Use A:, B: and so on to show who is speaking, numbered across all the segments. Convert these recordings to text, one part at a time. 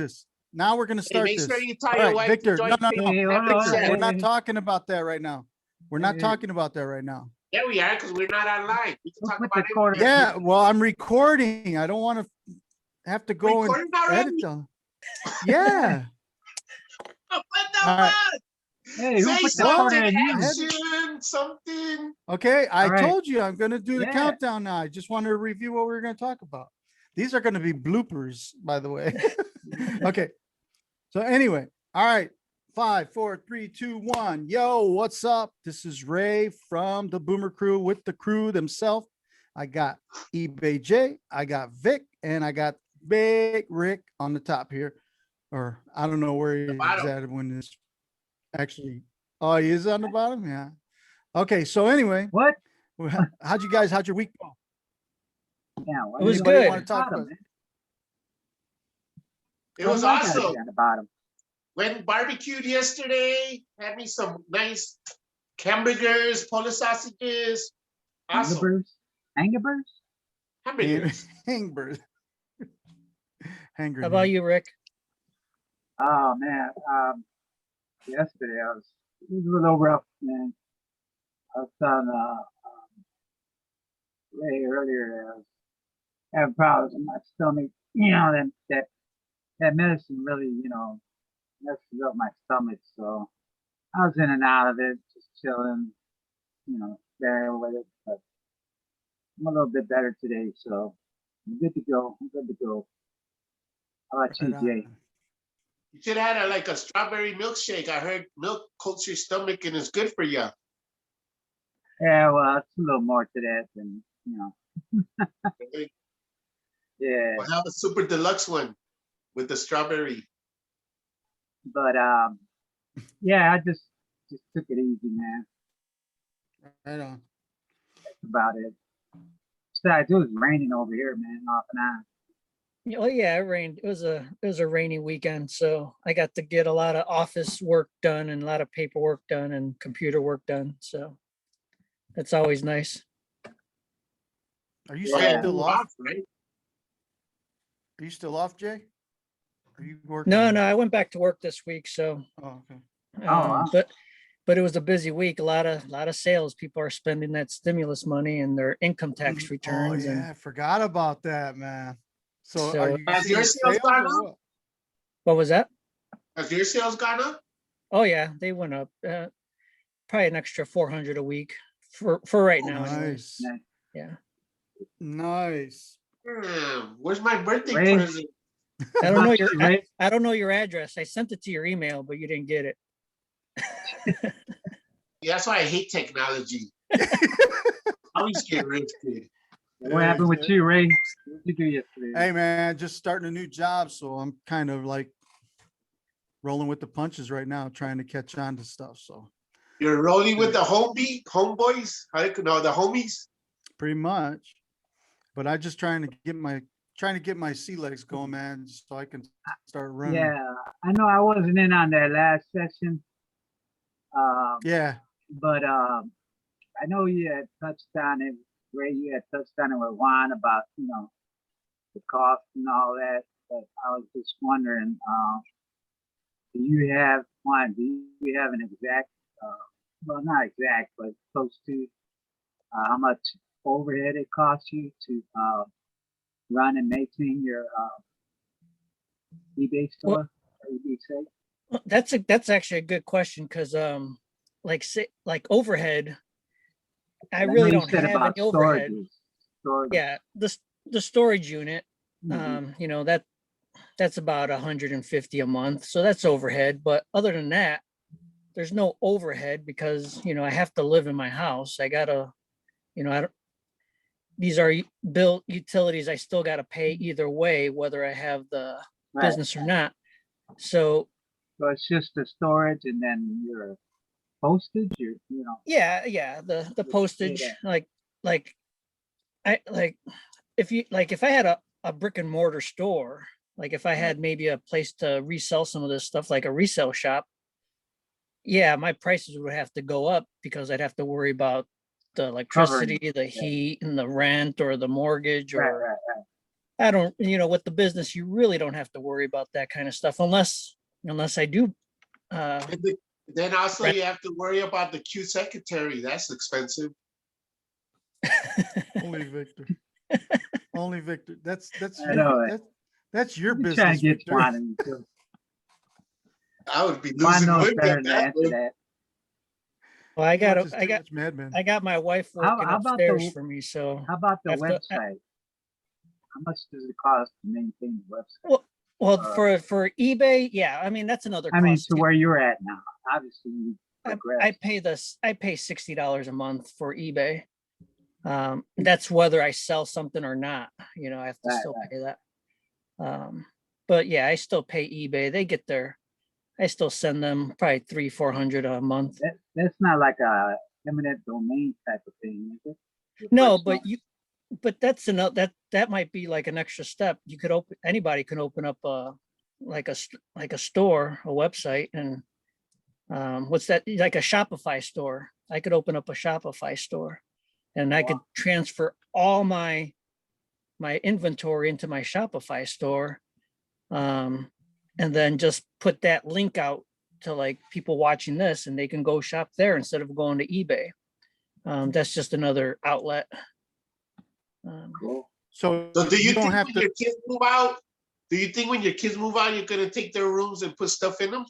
A: this. Now we're gonna
B: Hey,
A: start
B: make
A: this.
B: sure you tell
A: All
B: your
A: right,
B: wife
A: Victor.
B: to
A: No,
B: join
A: no, no.
C: Hey, hold on,
A: Victor, we're
C: hey,
A: not
C: hey.
A: talking about that right now. We're not talking about that right now.
B: Yeah, we are, because we're not online. We can
C: We'll
B: talk
C: put
B: about
C: the quarter-
B: everything.
A: Yeah, well, I'm recording. I don't want to have to go and
B: Recording already?
A: edit them. Yeah.
B: What the
A: All right.
B: fuck?
C: Hey, who
B: Say
C: put the quarter
B: something,
C: in you?
B: action, something.
A: Okay, I
C: All right.
A: told you I'm gonna do the
C: Yeah.
A: countdown now. I just wanted to review what we were gonna talk about. These are gonna be bloopers, by the way. Okay. So anyway, all right. 5, 4, 3, 2, 1. Yo, what's up? This is Ray from the Boomer Crew with the crew themselves. I got eBay J, I got Vic, and I got Big Rick on the top here. Or I don't know where he's
B: bottom.
A: at when this actually. Oh, he is on the bottom? Yeah. Okay, so anyway,
C: What?
A: how'd your week go?
C: Yeah, why
D: It was
C: you
A: What do you
D: good.
A: want to talk
C: bottom,
A: about?
C: man?
B: It was
C: How long
B: awesome.
C: at the bottom.
B: Went barbecued yesterday. Had me some nice hamburgers, Polish sausages. Awesome.
C: Hamburgers? Hamburgers?
B: Hamburgers.
A: Hangbird. Hanger.
D: How about you, Rick?
C: Oh man, yesterday it was a little rough, man. I was telling Ray earlier, I was having problems with my stomach. You know, that medicine really, messes up my stomach. So I was in and out of it, just chilling, there with it. But I'm a little bit better today, so I'm good to go. How about you, Jay?
B: You should have had like a strawberry milkshake. I heard milk coats your stomach and is good for you.
C: Yeah, well, it's a little more to that than, yeah.
B: We'll have a super deluxe one with the strawberry.
C: But yeah, I just took it easy, man.
A: Right on.
C: That's about it. Besides, it was raining over here, man, off and on.
D: Oh yeah, it rained. It was a rainy weekend, so I got to get a lot of office work done and a lot of paperwork done and computer work done. So that's always nice.
A: Are you
B: Yeah.
A: still off?
B: Right?
A: Are you still off, Jay? Are you working?
D: No, I went back to work this week, so
A: Oh, okay.
C: wow.
D: but it was a busy week. A lot of sales. People are spending that stimulus money and their income tax returns.
A: Oh, yeah, I forgot about that, man. So,
D: So-
A: are you
B: Has
A: seeing
B: your sales gone
A: or
B: up?
A: what?
D: What was that?
B: Has your sales gone up?
D: Oh yeah, they went up. Probably an extra 400 a week for right now. Anyways.
A: Nice.
C: Nice.
D: Yeah.
A: Nice.
B: Where's my birthday
C: Ray?
B: present?
D: I don't know your
C: Ray?
D: I don't know your address. I sent it to your email, but you didn't get it.
B: Yeah, that's why I hate technology. I always get rich, kid.
C: What happened with you, Ray? What did you do yesterday?
A: Hey, man, just starting a new job, so I'm kind of like rolling with the punches right now, trying to catch on to stuff. So
B: You're rolling with the homeboys? How you know the homies?
A: pretty much, but I just trying to get my sea legs going, man, so I can start running.
C: Yeah, I know I wasn't in on that last session.
A: Yeah.
C: But I know you had touched on it, Ray, you had touched on it with Juan about, the cost and all that. But I was just wondering, do you have an exact, well, not exact, but close to how much overhead it costs you to run and maintain your eBay store, or eBay site?
D: Well, that's actually a good question because like overhead, I
C: know
D: really
C: you
D: don't
C: said
D: have
C: about
D: any overhead.
C: storage.
D: Yeah, the storage unit,
C: Mhm.
D: that's about 150 a month, so that's overhead. But other than that, there's no overhead because I have to live in my house. I gotta, I don't. These are bill utilities I still gotta pay either way, whether I have the
C: Right.
D: business or not. So
C: So it's just the storage and then your postage,
D: yeah, the
C: Yeah,
D: postage,
C: yeah.
D: like if I had a brick and mortar store, like if I had maybe a place to resell some of this stuff, like a resale shop, yeah, my prices would have to go up because I'd have to worry about the electricity, the heat, and the rent or the mortgage,
C: Right,
D: or
C: right, right.
D: I don't, with the business, you really don't have to worry about that kind of stuff unless I do.
B: And then also you have to worry about the cute secretary. That's expensive.
A: Only Victor. Only Victor. That's
C: I know it.
A: that's your
C: I'm trying
A: business,
C: to get
A: Victor.
C: Juan in too.
B: I would be
C: Juan
B: losing
C: knows
B: money
C: better
B: at
C: than to
B: that
C: answer
B: point.
C: that.
D: Well, I
A: He
D: got
A: watches too much Mad Men.
D: I got my wife working
C: How about
D: upstairs
C: the-
D: for me, so
C: How about the
D: I have to-
C: website? How much does it cost to maintain the website?
D: well
C: uh,
D: for eBay, yeah. I mean that's another
C: I mean,
D: cost
C: to
D: too.
C: where you're at now. Obviously, you
D: I
C: progressed.
D: I pay $60 a month for eBay. That's whether I sell something or not. I have to
C: Right,
D: still pay that. But yeah, I still pay eBay. I still send them probably 300-400 a month.
C: That's not like a eminent domain type of thing, is it? Your
D: No,
C: personal-
D: but that's another that might be like an extra step. Anybody can open up like a store, a website, and what's that, like a Shopify store. I could open up a Shopify store and I could transfer all my inventory into my Shopify store, and then just put that link out to like people watching this, and they can go shop there instead of going to eBay. That's just another outlet.
C: Cool.
A: So
B: So do you
A: don't
B: think
A: have
B: when
A: to.
B: your kids move out, you're gonna take their rooms and put stuff in them?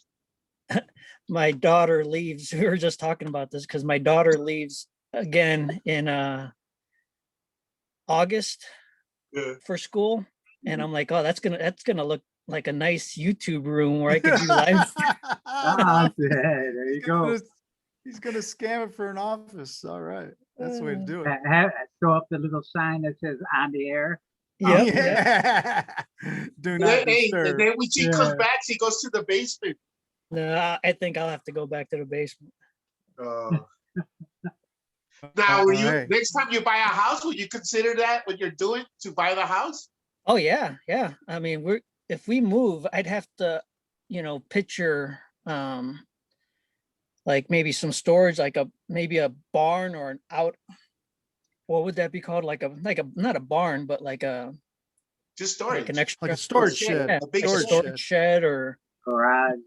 D: My daughter leaves. We were just talking about this because my daughter leaves again in August
B: Yeah.
D: for school, and I'm like, oh, that's gonna look like a nice YouTube room where I could do live.
C: There you go.
A: He's gonna scam it for an office. All right, that's the way to do it.
C: Throw up the little sign that says "on the air."
D: Yep, yep.
A: Yeah. Do not
B: Hey, and
A: disturb.
B: then when she
C: Yeah.
B: comes back, she goes to the basement.
D: No, I think I'll have to go back to the basement.
B: Now,
A: Hey.
B: next time you buy a house, will you consider that what you're doing to buy the house?
D: Oh yeah, yeah. I mean, if we move, I'd have to, picture like maybe some storage, like maybe a barn or an out. What would that be called? Like a not a barn, but like
B: Just storage.
D: an extra
A: Like a storage
B: shed.
A: shed.
D: yeah,
B: a big
D: like a
A: storage
D: storage shed, or
C: Garage.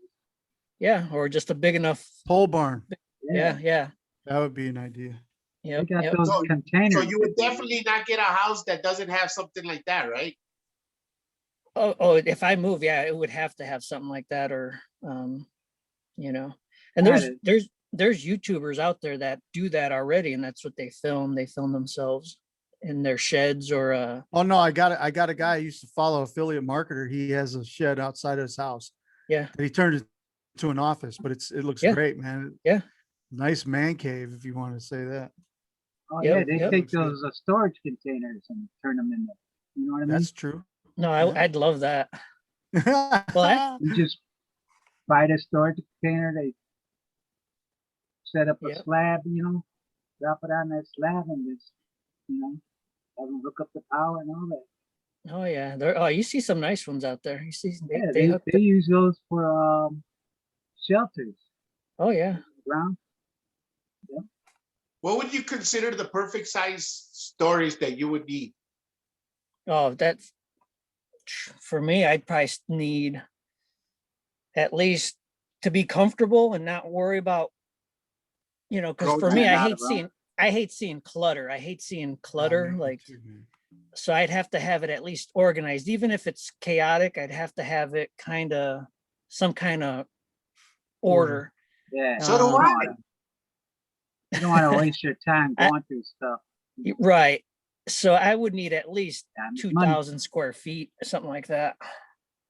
D: or just a big enough.
A: Pole barn.
D: Yeah.
A: That would be an idea.
C: They
D: Yep.
C: got
D: Yep.
C: those
B: So-
C: containers.
B: So you would definitely not get a house that doesn't have something like that, right?
D: Oh, if I move, yeah, it would have to have something like that, or and
C: Got
D: there's YouTubers out there that do that already, and that's what they film. They film themselves in their sheds, or
A: Oh no, I got a guy I used to follow, affiliate marketer. He has a shed outside of his house.
D: Yeah.
A: That he turned it to an office, but it looks
D: Yeah.
A: great, man.
D: Yeah.
A: Nice man cave, if you want to say that.
C: Oh
D: Yep,
C: yeah, they
D: yep.
C: take
A: Looks good.
C: those storage containers and turn them into. You know what I mean?
A: That's true.
D: no,
A: Yeah.
D: I'd love that.
C: You just buy the storage container. They set up a
D: Yep.
C: slab. Drop it on that slab and just have them hook up the power and all that.
D: Oh yeah, you see some nice ones out there. You see,
C: Yeah,
D: they hooked
C: they use those for shelters.
D: Oh yeah.
C: Ground.
B: What would you consider the perfect size storage that you would need?
D: Oh, that's for me. I'd probably need at least to be comfortable and not worry about, because for me,
C: Growing
D: I
C: out
D: hate
C: of them.
D: seeing clutter. I hate seeing clutter.
A: Me
D: Like,
A: too, man.
D: so I'd have to have it at least organized, even if it's chaotic. I'd have to have it some kind of order.
C: Yeah.
B: So do
D: Um,
B: I.
C: You don't want to waste your time
D: I-
C: going through stuff.
D: Right. So I would need at least
C: Time is money.
D: 2,000 square feet, something like that.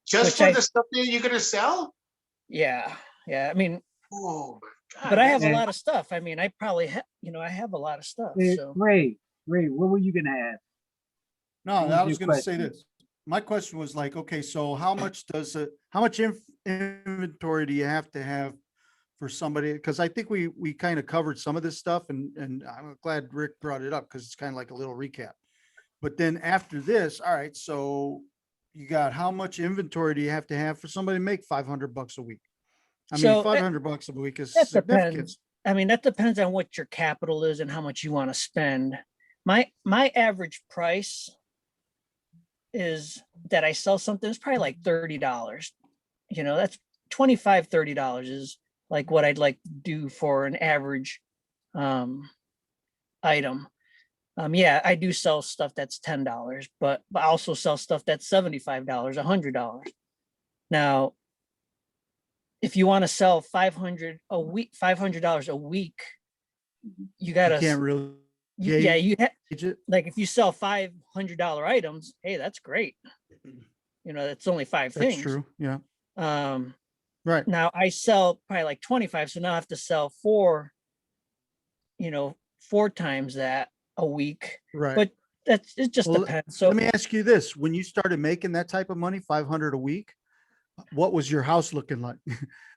B: Just
D: which
B: for
D: I-
B: the stuff that you're gonna sell?
D: Yeah. Yeah. I mean,
B: Oh my God.
D: but I have a
C: Yeah.
D: lot of stuff. I mean, I probably I have a lot of stuff.
C: Hey,
D: So
C: Ray, what were you gonna ask?
A: No,
C: What was
A: I was
C: your
A: going to say
C: question?
A: this. My question was like, okay, so how much inventory do you have to have for somebody? Because I think we kind of covered some of this stuff, and I'm glad Rick brought it up because it's kind of like a little recap. But then after this, all right, so you got how much inventory do you have to have for somebody to make $500 a week? I
D: So,
A: mean, $500 a week is
D: that
A: significant.
D: depends. I mean, that depends on what your capital is and how much you want to spend. My average price is that I sell something, it's probably like $30. You know, that's $25, $30 is like what I'd like to do for an average item. Yeah, I do sell stuff that's $10, but I also sell stuff that's $75, $100. Now, if you want to sell 500 a week, $500 a week, you
A: You
D: gotta,
A: can't really
D: yeah,
A: gauge it.
D: like if you sell $500 items, hey, that's great. You know, that's only five
A: That's
D: things.
A: true. Yeah.
D: Um,
A: Right.
D: now I sell probably like 25, so now I have to sell four, you know, four times that a week.
A: Right.
D: But it just
A: Well,
D: depends. So
A: let me ask you this. When you started making that type of money, 500 a week, what was your house looking like?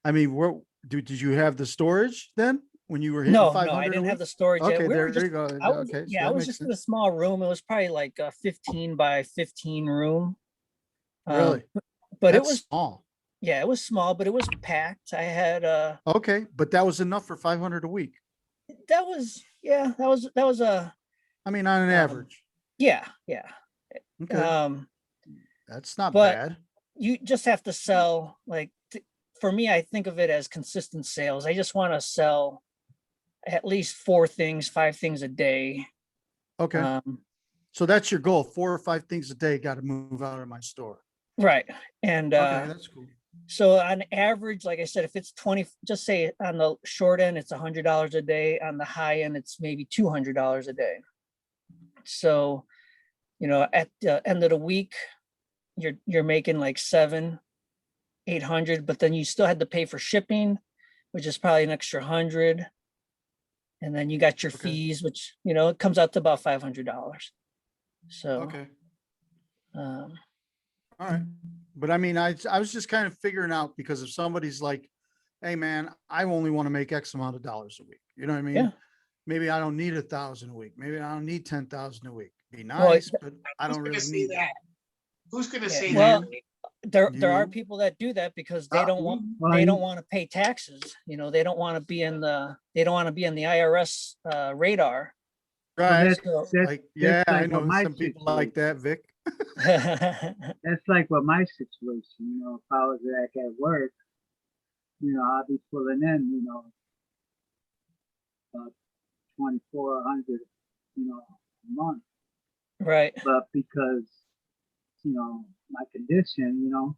A: I mean, did you have the storage then when you were hitting
D: no, I
A: 500 a
D: didn't have
A: week?
D: the storage yet.
A: Okay,
D: We were
A: there
D: just,
A: you go. Okay, so
D: I
A: that
D: was
A: makes
D: just in a
A: sense.
D: small room. It was probably like a 15 by 15 room.
A: Really?
D: But it
A: That's
D: was,
A: small.
D: yeah, it was small, but it was packed. I had
A: Okay, but that was enough for 500 a week.
D: that was, yeah, that was a
A: I mean, on an average.
D: yeah, yeah.
A: Okay, that's not
D: But
A: bad.
D: you just have to sell like for me, I think of it as consistent sales. I just want to sell at least four things, five things a day.
A: Okay,
D: Um,
A: so that's your goal. 4 or 5 things a day got to move out of my store.
D: right. And
A: Okay, that's cool.
D: so on average, like I said, if it's 20, just say on the short end, it's $100 a day. On the high end, it's maybe $200 a day. So, you know, at the end of the week, you're making like 700, 800, but then you still had to pay for shipping, which is probably an extra 100. And then you got your
A: Okay.
D: fees, which, you know, it comes out to about $500. So,
A: Okay.
D: um,
A: All right. But I mean, I was just kind of figuring out because if somebody's like, hey man, I only want to make X amount of dollars a week. You know what I mean?
D: Yeah.
A: Maybe I don't need 1,000 a week. Maybe I don't need 10,000 a week. Be
D: Well,
A: nice, but I
B: Who's
A: don't
B: gonna
A: really
B: say
A: need
B: that? Who's gonna
D: yeah,
B: say
D: well,
B: that?
D: there are
A: You?
D: people that do that because they don't want,
C: Well,
D: they don't
C: you-
D: want to pay taxes. You know, they don't want to be in the, they don't want to be in the IRS radar.
C: well,
A: Right.
C: that's
A: Like, yeah,
C: that's
A: I
C: like what
A: know
C: my
A: some people like
C: situation.
A: that, Vic.
C: That's like what my situation. You know, if I was like at work, you know, I'd be pulling in, you know, 2,400, you know, a month.
D: Right.
C: But because, you know, my condition, you know,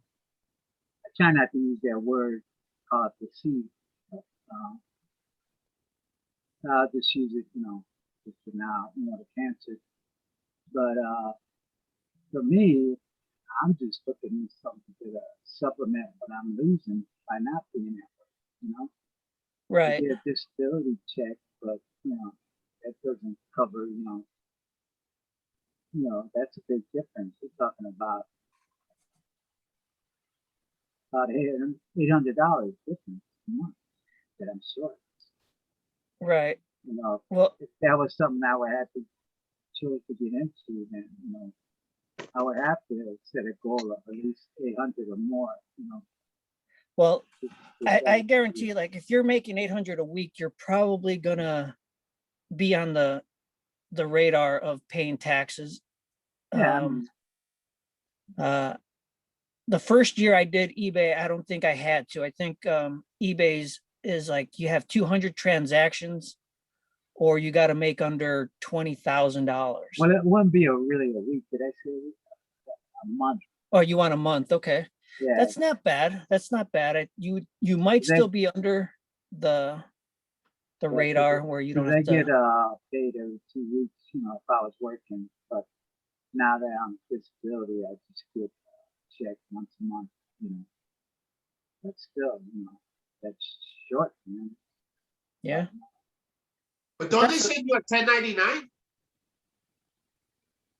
C: I try not to use that word called deceit. But, I'll just use it, you know, just for now, you know, the cancer. But for me, I'm just looking at something to supplement what I'm losing by not being at work, you know. I
D: Right.
C: get a disability check, but you know, that doesn't cover, that's a big difference. We're talking about $800 difference a month that I'm short.
D: Right.
C: You know,
D: Well,
C: if that was something I would have to choose to get into, then you know, I would have to set a goal of at least 800 or more. You know,
D: well,
C: to get
D: I
C: that.
D: guarantee you, like if you're making 800 a week, you're probably gonna be on the radar of paying taxes.
C: Yeah, I
D: Um,
C: mean,
D: the first year I did eBay, I don't think I had to. I think eBay's is like you have 200 transactions or you got to make under $20,000.
C: well, it wouldn't be really a week. Did I say a week? A month?
D: Oh, you want a month? Okay,
C: Yeah,
D: that's not bad. That's not bad. You might
C: they,
D: still be under the radar where you don't
C: because I
D: have
C: get
D: to.
C: paid every 2 weeks. You know, if I was working, but now that I'm disability, I just get a check once a month. You know, but still, you know, that's short, man.
D: Yeah.
B: But
A: But
B: don't they
A: that's
B: send you a 1099?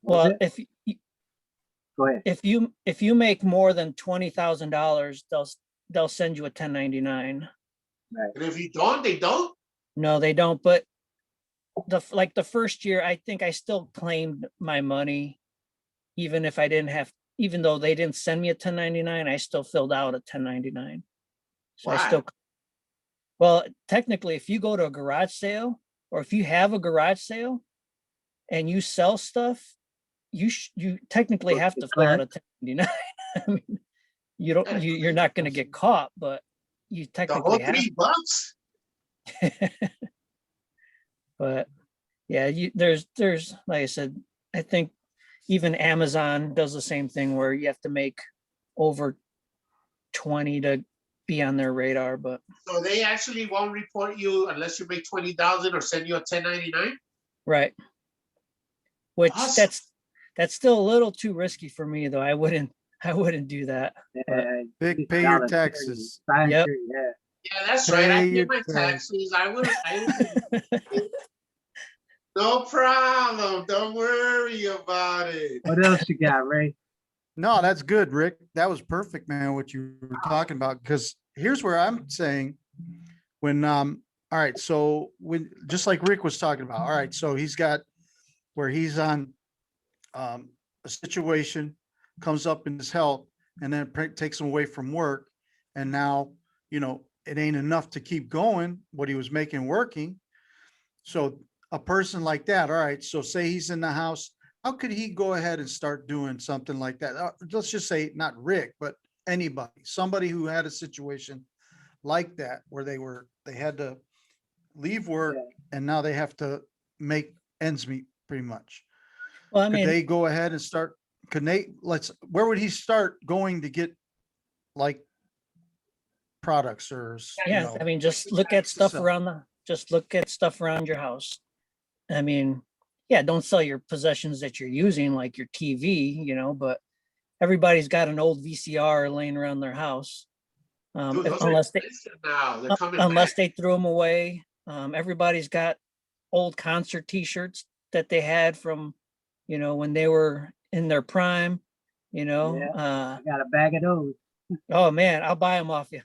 C: What was
D: Well,
C: it? Go ahead.
D: if you make more than $20,000, they'll send you a 1099.
C: Right.
B: And if you don't, they don't?
D: No, they don't. But like the first year, I think I still claimed my money, even if I didn't have, even though they didn't send me a 1099, I still filled out a 1099. So I
B: Why?
D: still, well, technically, if you go to a garage sale or if you have a garage sale and you sell stuff, you technically have to fill out a 1099. I mean, you're not going to get caught, but you
B: The whole
D: technically have.
B: $3.
D: But yeah, there's like I said, I think even Amazon does the same thing where you have to make over 20 to be on their radar. But
B: So they actually won't report you unless you make 20,000 or send you a 1099.
D: right, which
B: Awesome.
D: that's still a little too risky for me though. I wouldn't do that. But
A: Vic, pay your taxes.
D: Yep.
C: Yeah.
B: Yeah, that's right. I
A: Pay
B: pay
A: your
B: my
A: tax.
B: taxes. I would. No problem. Don't worry about it.
C: What else you got, Ray?
A: No, that's good, Rick. That was perfect, man, what you were talking about. Because here's where I'm saying when all right, so when just like Rick was talking about, all right, so he's got where he's on a situation comes up in his health and then takes him away from work. And now, it ain't enough to keep going what he was making working. So a person like that, all right, so say he's in the house, how could he go ahead and start doing something like that? Let's just say not Rick, but anybody, somebody who had a situation like that where they had to leave work and now they have to make ends meet pretty much.
D: well, I
A: Could
D: mean,
A: they go ahead and start, where would he start going to get like products or,
D: yeah, I mean, just look at stuff
A: sell.
D: just look at stuff around your house. I mean, yeah, don't sell your possessions that you're using, like your TV, but everybody's got an old VCR laying around their house.
B: Dude, those are
D: Unless
B: expensive now. They're coming
D: unless
B: back.
D: they threw them away. Everybody's got old concert T-shirts that they had from, when they were in their prime.
C: I got a bag of those.
D: Oh man, I'll buy them off you.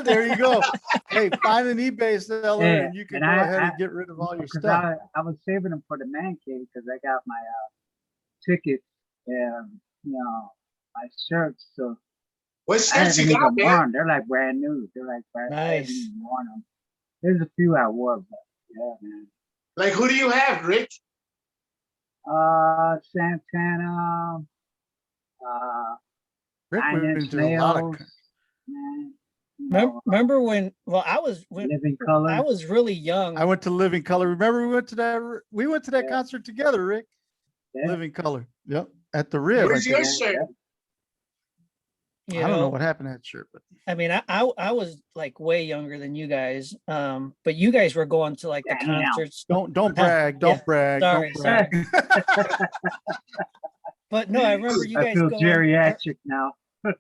A: There you go. Hey, find an eBay seller
C: Yeah,
A: and you can
C: and
A: go
C: I-
A: ahead
C: I-
A: and get rid of all your
C: Because
A: stuff.
C: I was saving them for the man cave because I got my tickets and my shirts. So
B: What
C: I
B: shirts
C: haven't
B: you got,
C: even
B: man?
C: worn. They're like brand new. They're like I haven't
D: Nice.
C: even worn them. There's a few I wore, but yeah, man.
B: Like, who do you have, Rick?
C: Santana,
A: Rick
C: Nine
A: went
C: Inch
A: into a lot of,
C: Nails, man.
D: Remember when? Well, I was
C: Living Color.
D: I was really young.
A: I went to Living Color. Remember we went to that
C: Yeah.
A: concert together, Rick?
C: Yeah.
A: Living Color. Yep. At the Rib.
B: Where's
A: I
B: your
A: think.
B: shirt?
D: You
A: I don't know
D: know,
A: what happened to that shirt, but
D: I mean, I was like way younger than you guys. But you guys were going to like the
C: Damn.
D: concerts.
A: don't
D: Yeah,
A: brag. Don't brag.
D: sorry,
A: Don't brag.
D: But no, I remember you
C: I
D: guys
C: feel
D: going.
C: geriatric now.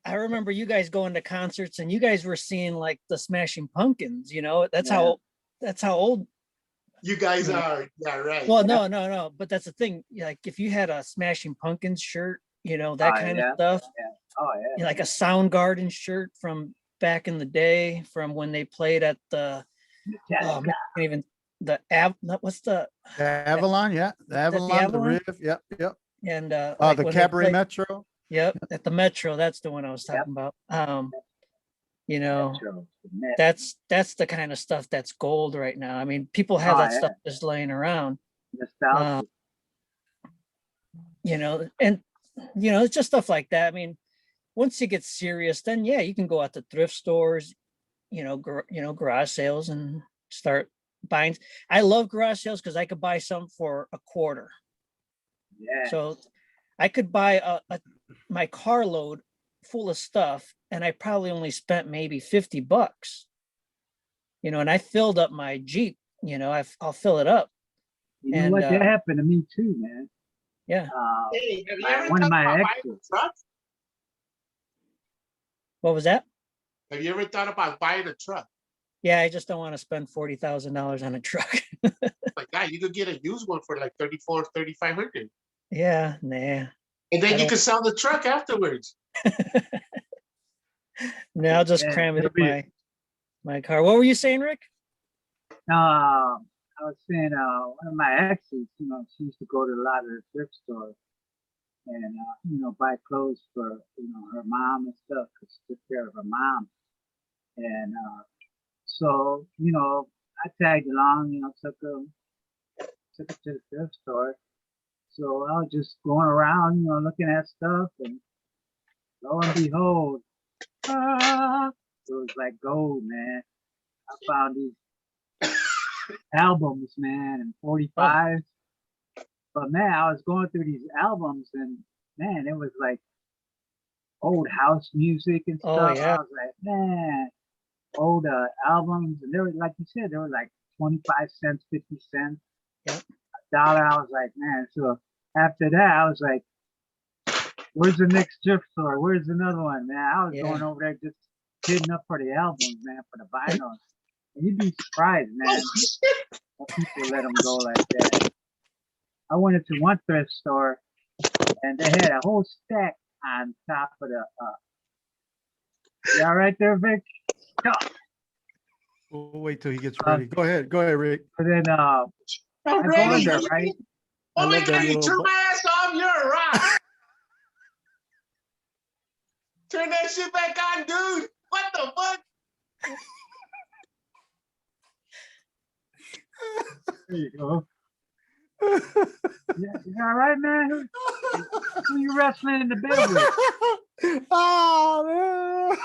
D: I remember you guys going to concerts and you guys were seeing like the Smashing Pumpkins. That's
C: Yeah.
D: how old.
B: You guys
D: Yeah.
B: are. Yeah, right.
D: Well, no. But that's the thing. Like if you had a Smashing Pumpkins shirt, that
C: Oh,
D: kind
C: yeah.
D: of stuff.
C: Oh yeah.
D: Like a Soundgarden shirt from back in the day, from when they played at the
C: Metallica.
D: man, I can't even what's the
A: The Avalon, yeah. The Avalon, the
D: Avalon?
A: Riv, yep, yep.
D: and
A: The
D: when they
A: Cabaret
D: played-
A: Metro.
D: Yep, at the Metro. That's the one I was
C: Yep.
D: talking about.
C: Metro, the Met.
D: That's the kind of stuff that's gold right now. I mean, people have
C: Oh,
D: that
C: yeah.
D: stuff just laying around.
C: Nostalgia.
D: And it's just stuff like that. I mean, once you get serious, then yeah, you can go out to thrift stores, garage sales and start buying. I love garage sales because I could buy some for a quarter.
C: Yeah.
D: So I could buy my carload full of stuff and I probably only spent maybe $50, and I filled up my Jeep, I'll fill it up.
C: You know
D: and,
C: what? That happened to me too, man.
D: Yeah.
B: Hey, have you ever
C: One of
B: thought
C: my
B: about buying a
C: exes.
B: truck?
D: What was that?
B: Have you ever thought about buying a truck?
D: Yeah, I just don't want to spend $40,000 on a truck.
B: Like that, you could get a used one for like 3,500.
D: Yeah, nah.
B: And
D: I
B: then you
D: don't-
B: can sell the truck afterwards.
D: No, I'll just
C: Yeah,
D: cram it
C: it'll
D: in my car. What were you saying, Rick?
C: I was saying, one of my exes, she used to go to a lot of the thrift stores and, buy clothes for, her mom and stuff, because she took care of her mom. And so, I tagged along, took her to the thrift store. So I was just going around, looking at stuff, and lo and behold, it was like gold, man. I found these albums, man, and 45s. But man, I was going through these albums, and man, it was like old house music and
D: Oh,
C: stuff.
D: yeah.
C: I was like, man, old albums, and they were, like you said, they were like 25 cents, 50 cents,
D: Yep.
C: $1. I was like, man. So after that, I was like, where's the next thrift store? Where's another one, man? I was
D: Yeah.
C: going over there just hitting up for the albums, man, for the vinyl. And you'd be surprised, man, what people let them go like that. I went into one thrift store, and they had a whole stack on top of the. You all right there, Vic?
A: We'll wait till he gets ready. Go ahead, Rick.
C: And then
B: I'm
C: I go
B: ready.
C: in there, right?
A: I
B: Oh my
A: love that
B: God, you
A: little
B: turn
A: bu-
B: my ass off, you're a rock. Turn that shit back on, dude. What the fuck?
C: There you go. Yeah, you all right, man? Who you wrestling in the bed with?
A: Oh, man.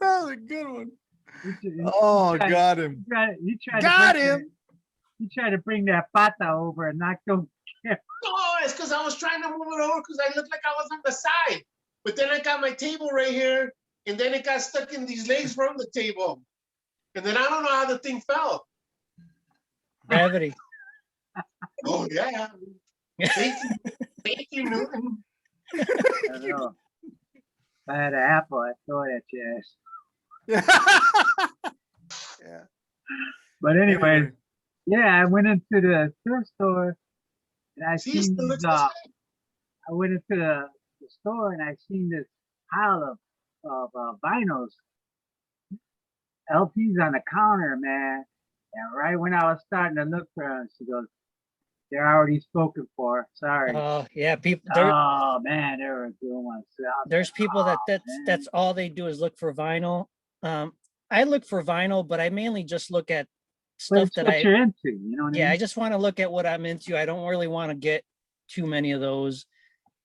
A: That was a good one. Oh, got him.
C: You tried
A: Got
C: to bring
A: him.
C: You tried to bring that pata over and knock those.
B: No, it's because I was trying to move it over because I looked like I was on the side. But then I got my table right here, and then it got stuck in these legs from the table. And then I don't know how the thing fell.
D: Gravity.
B: Oh, yeah. Thank you, Newton.
C: I don't know. If I had an apple, I'd throw it at your ass.
A: Yeah.
C: But anyway,
A: Anyway.
C: yeah, I went into the thrift store and I
B: See, it
C: seen
B: still looks
C: these,
B: the same.
C: I went into the store and I seen this pile of vinyls, LPs on the counter, man. And right when I was starting to look for them, she goes, "They're already spoken for. Sorry."
D: Oh, yeah. People,
C: Oh man, they were good ones. So I was
D: there's
C: like,
D: people
C: "Oh,
D: that's
C: man."
D: all they do is look for vinyl. I look for vinyl, but I mainly just look at
C: But
D: stuff
C: it's
D: that
C: what you're into, you know what I
D: yeah, I
C: mean?
D: just want to look at what I'm into. I don't really want to get too many of those.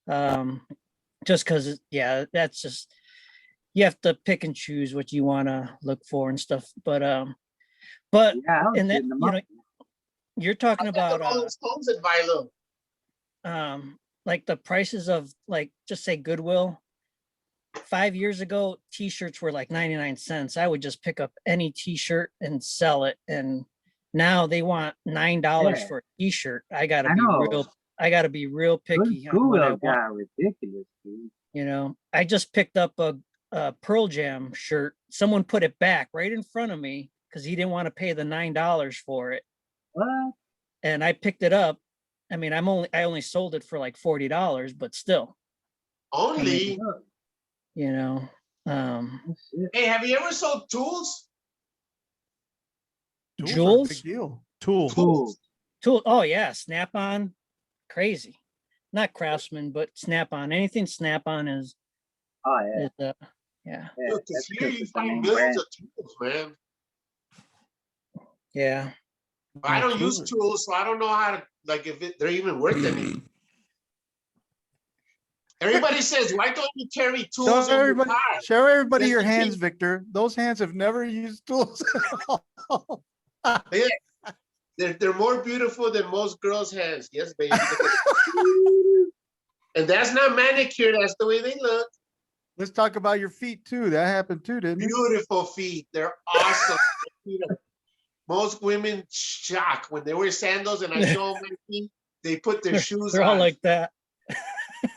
D: Just because, yeah, that's just, you have to pick and choose what you want to look for and stuff. But
C: Yeah, I was
D: and that,
C: hitting them
D: you
C: up.
D: know, you're talking
B: I got
D: about
B: the Rolling Stones at Vilo.
D: like the prices of, like, just say Goodwill. 5 years ago, t-shirts were like 99 cents. I would just pick up any t-shirt and sell it. And now they want $9
C: Yeah,
D: for a t-shirt. I gotta
C: I
D: be
C: know.
D: real picky on what I
C: Goodwill
D: want.
C: got ridiculous, dude.
D: You know, I just picked up a Pearl Jam shirt. Someone put it back right in front of me because he didn't want to pay the $9 for it.
C: What?
D: And I picked it up. I mean, I only sold it for like $40, but still,
B: Only.
C: Look,
D: you know.
C: that's it.
B: Hey, have you ever sold tools?
A: Tools are a
D: Jewels?
A: big deal. Tool.
C: Cool.
D: Oh yeah, Snap-on, crazy. Not Craftsman, but Snap-on. Anything Snap-on is,
C: Oh yeah,
D: yeah.
C: yeah.
B: Look,
C: That's
B: because here
C: because
B: you
C: it's the
B: find
C: main
B: millions
C: brand.
B: of tools, man.
D: Yeah.
B: But I don't
A: Tools
B: use
A: are-
B: tools, so I don't know how to, like, if they're even worth anything. Everybody says, why don't you carry tools in your car?
A: Show everybody
B: Yes,
A: your
B: you
A: hands,
B: can.
A: Victor. Those hands have never used tools at all.
B: Yeah. They're more beautiful than most girls' hands. Yes, baby. Look at it. And that's not manicured. That's the way they look.
A: Let's talk about your feet too. That happened too, didn't it?
B: Beautiful feet. They're awesome. Most women shock when they wear sandals and I show them my feet. They put their shoes
D: They're all
B: on.
D: like that.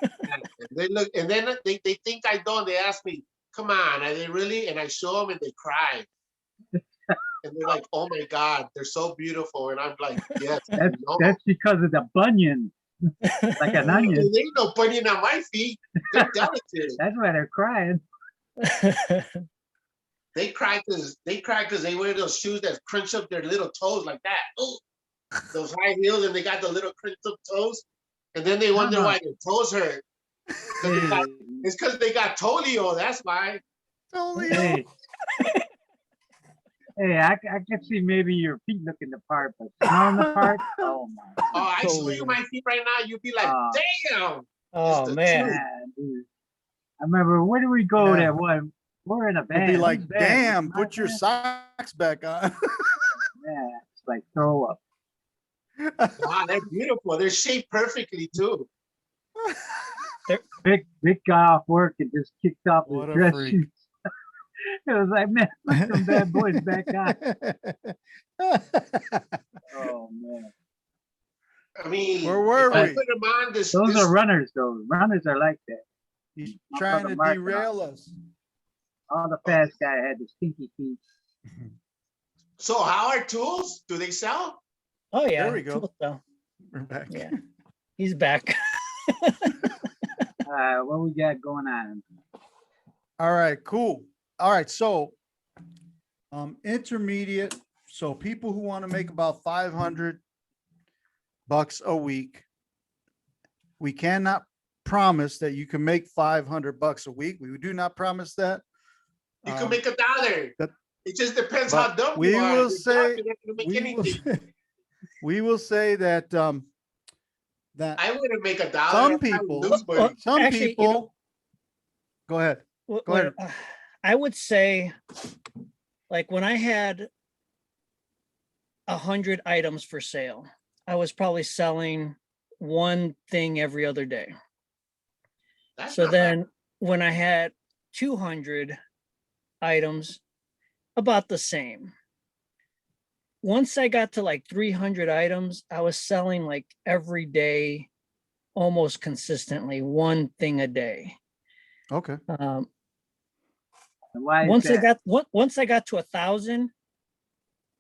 B: And they look, and then they think I don't. They ask me, "Come on, are they really?" And I show them, and they cry. And they're like, "Oh my God, they're so beautiful." And I'm like, "Yes, I know."
C: That's because of the bunion, like an onion.
B: There ain't no bunion on my feet. They're delicate.
C: That's why they're crying.
B: They cry because they wear those shoes that crunch up their little toes like that. Oh, those high heels, and they got the little crunched up toes. And then they wonder why their toes hurt. It's because they got polio. That's why.
A: Totally.
C: Hey, Hey, I can see maybe your feet looking the part, but smelling the part. Oh my
B: Oh, I show
A: Totally,
B: you
A: man.
B: my feet right now. You'd be like,
C: Uh,
B: damn. It's
D: Oh
B: the
D: man.
B: truth.
C: man, dude. I remember where did we go?
A: Yeah.
C: That one. We're in a
A: You'll be
C: van.
A: like,
C: Whose van? Was it
A: damn,
C: my
A: put your
C: van?
A: socks back on.
C: Yeah, it's like throw up.
B: Wow, they're beautiful. They're shaped perfectly too.
C: Vic got off work and just kicked off his
A: What a
C: dress
A: freak.
C: shoes. It was like, man, put some bad boys back on. Oh man,
B: I mean,
A: Where were
B: if I
A: we?
B: put them on
C: those are runners though. Runners are like that.
A: He's
C: My
A: trying
C: brother
A: to
C: Mark
A: derail us.
C: All the fast guy had the stinky feet.
B: So how are tools? Do they sell?
D: Oh yeah.
A: There we go.
D: Cool stuff.
A: We're back.
D: Yeah. He's back.
C: What we got going on?
A: All right, cool. All right, so intermediate. So people who want to make about $500 a week, we cannot promise that you can make $500 a week. We do not promise that.
B: You can make $1.
A: that-
B: It just depends how
A: but
B: dumb
A: we
B: you are.
A: will
B: If you're
A: say-
B: dumb, you're not gonna make
A: We will
B: anything.
A: say, we will say that that
B: I wouldn't make $1.
A: some
B: I would
A: people,
B: lose money.
A: some
D: Actually, you
A: people.
D: know-
A: Go ahead.
D: What-
A: Go ahead.
D: what, I would say, like when I had 100 items for sale, I was probably selling one thing every other day.
B: That's
D: So
B: not bad.
D: then when I had 200 items, about the same. Once I got to like 300 items, I was selling like every day, almost consistently, one thing a day.
A: Okay.
C: And why is
D: Once I
C: that?
D: got to 1,000,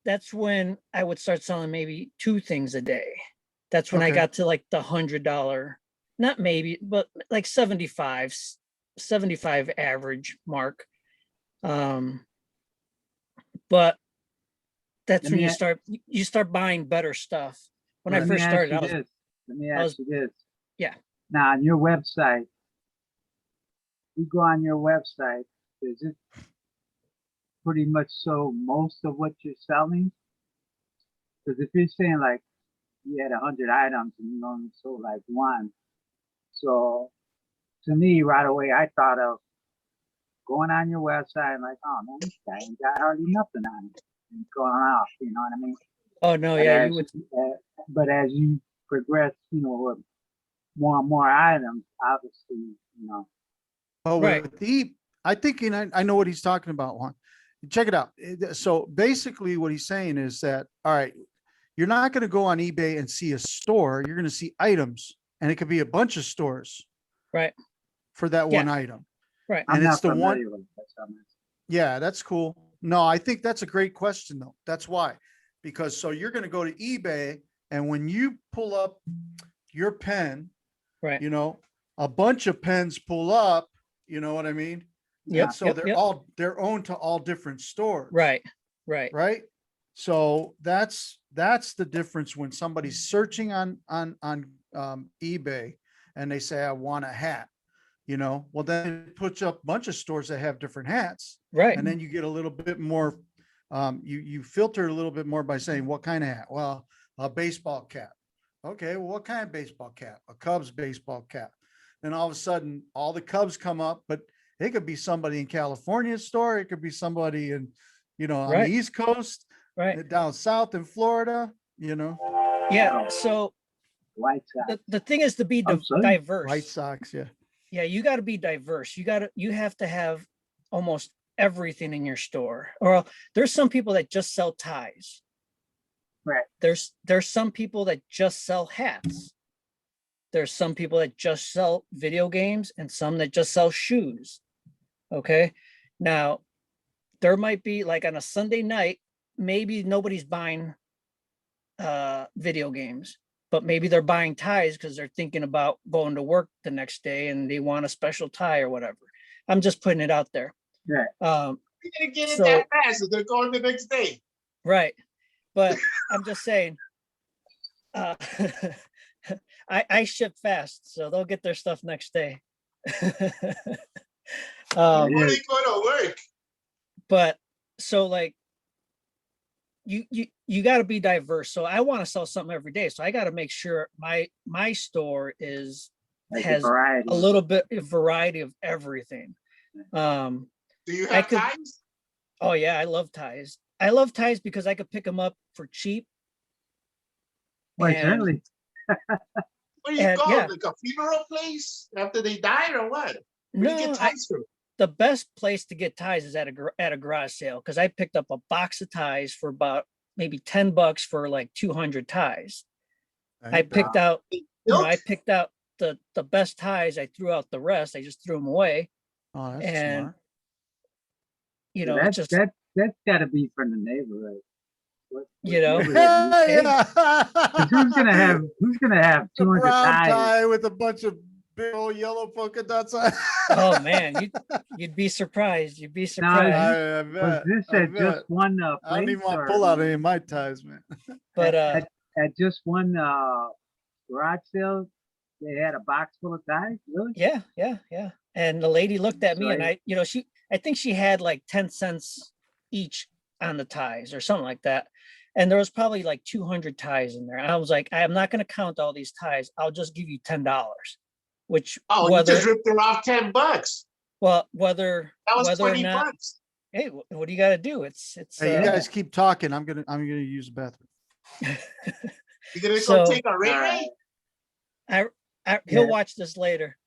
D: that's when I would start selling maybe two things a day. That's when I
A: Okay.
D: got to like the $100, not maybe, but like 75 average mark. But that's
C: Let
D: when
C: me
D: you
C: a-
D: start buying better stuff. When I
C: Let me
D: first
C: ask
D: started,
C: you
D: I was
C: this. Let me
D: I
C: ask
D: was-
C: you this.
D: yeah.
C: Now on your website, you go on your website, is it pretty much so most of what you're selling? Because if you're saying like you had 100 items and you only sold like one, so to me right away I thought of going on your website and like, oh man, this guy ain't got hardly nothing on it, and going off, you know what I mean?
D: Oh no,
C: But
D: yeah,
C: as,
D: you would.
C: but as you progress, with more and more items, obviously,
A: Oh,
D: Right.
A: with I think, and I know what he's talking about, Juan. Check it out. So basically what he's saying is that, all right, you're not going to go on eBay and see a store. You're going to see items, and it could be a bunch of stores
D: Right.
A: for that
D: Yeah.
A: one item.
D: Right.
C: I'm
A: And it's
C: not
A: the one,
C: familiar with that. So
A: yeah, that's cool. No, I think that's a great question though. That's why, because so you're going to go to eBay, and when you pull up your pen,
D: Right.
A: a bunch of pens pull up, you know what I mean?
D: Yep.
A: And so
D: Yep.
A: they're
D: Yep.
A: they're owned to all different stores.
D: Right. Right.
A: Right. So that's the difference when somebody's searching on eBay and they say, I want a hat, well, then it puts up a bunch of stores that have different hats.
D: Right.
A: And then you get a little bit more, you filter a little bit more by saying, what kind of hat? Well, a baseball cap. Okay, well, what kind of baseball cap? A Cubs baseball cap. Then all of a sudden, all the Cubs come up, but it could be somebody in California's store. It could be somebody in, on
D: Right.
A: the East Coast,
D: Right.
A: down south in Florida,
D: Yeah. So
C: White Sox.
D: the thing is to be
C: I'm sorry.
D: diverse.
A: White Sox. Yeah.
D: Yeah, you got to be diverse. You have to have almost everything in your store. Or there's some people that just sell ties.
C: Right.
D: There's some people that just sell hats. There's some people that just sell video games and some that just sell shoes. Okay. Now, there might be like on a Sunday night, maybe nobody's buying video games, but maybe they're buying ties because they're thinking about going to work the next day and they want a special tie or whatever. I'm just putting it out there.
C: Right.
B: You're gonna get it
D: So-
B: that fast, so they're going the next day.
D: Right. But I'm just saying, I ship fast, so they'll get their stuff next day.
C: Yeah.
B: Where are they going to work?
D: But so like you got to be diverse. So I want to sell something every day. So I got to make sure my store
C: Like a
D: has
C: variety.
D: a little bit of variety of everything. Um,
B: Do you
D: I
B: have
D: could-
B: ties?
D: oh yeah, I love ties. I love ties because I could pick them up for cheap.
C: Well,
D: and-
C: certainly.
B: Where do you
D: And,
B: go?
D: yeah.
B: Like a funeral place after they die or what? Where do you
D: No,
B: get ties from?
D: the best place to get ties is at a garage sale, because I picked up a box of ties for about maybe $10 for like 200 ties. I picked out,
B: Silk?
D: I picked out the best ties. I threw out the rest. I just threw them away.
A: Oh, that's
D: And
A: smart.
D: you know,
C: that's
D: just
C: that's got to be from the neighborhood. What
D: You know?
C: neighborhood?
A: Yeah.
C: 'Cause who's gonna have
A: The
C: 200
A: brown
C: ties?
A: tie with a bunch of big old yellow polka dots on.
D: oh man, you'd be surprised. You'd be
C: Now,
D: surprised.
A: I
C: Was
A: bet.
C: this
A: I
C: at just
A: bet.
C: one
A: I don't
C: place
A: even want to
C: or
A: pull out any of my ties, man.
D: But
C: at just one garage sale? They had a box full of ties. Really?
D: yeah. And the lady looked at me, and
C: Right.
D: I think she had like 10 cents each on the ties or something like that. And there was probably like 200 ties in there. I was like, I'm not going to count all these ties. I'll just give you $10, which
B: Oh, you just ripped her off $10.
D: whether
B: That was
D: whether or
B: 20
D: not,
B: bucks.
D: hey, what do you got to do? It's
A: Hey, you guys keep talking. I'm gonna use the bathroom.
B: You gonna
D: So-
B: go take a Ray Ray?
D: he'll
C: Yeah.
D: watch this later.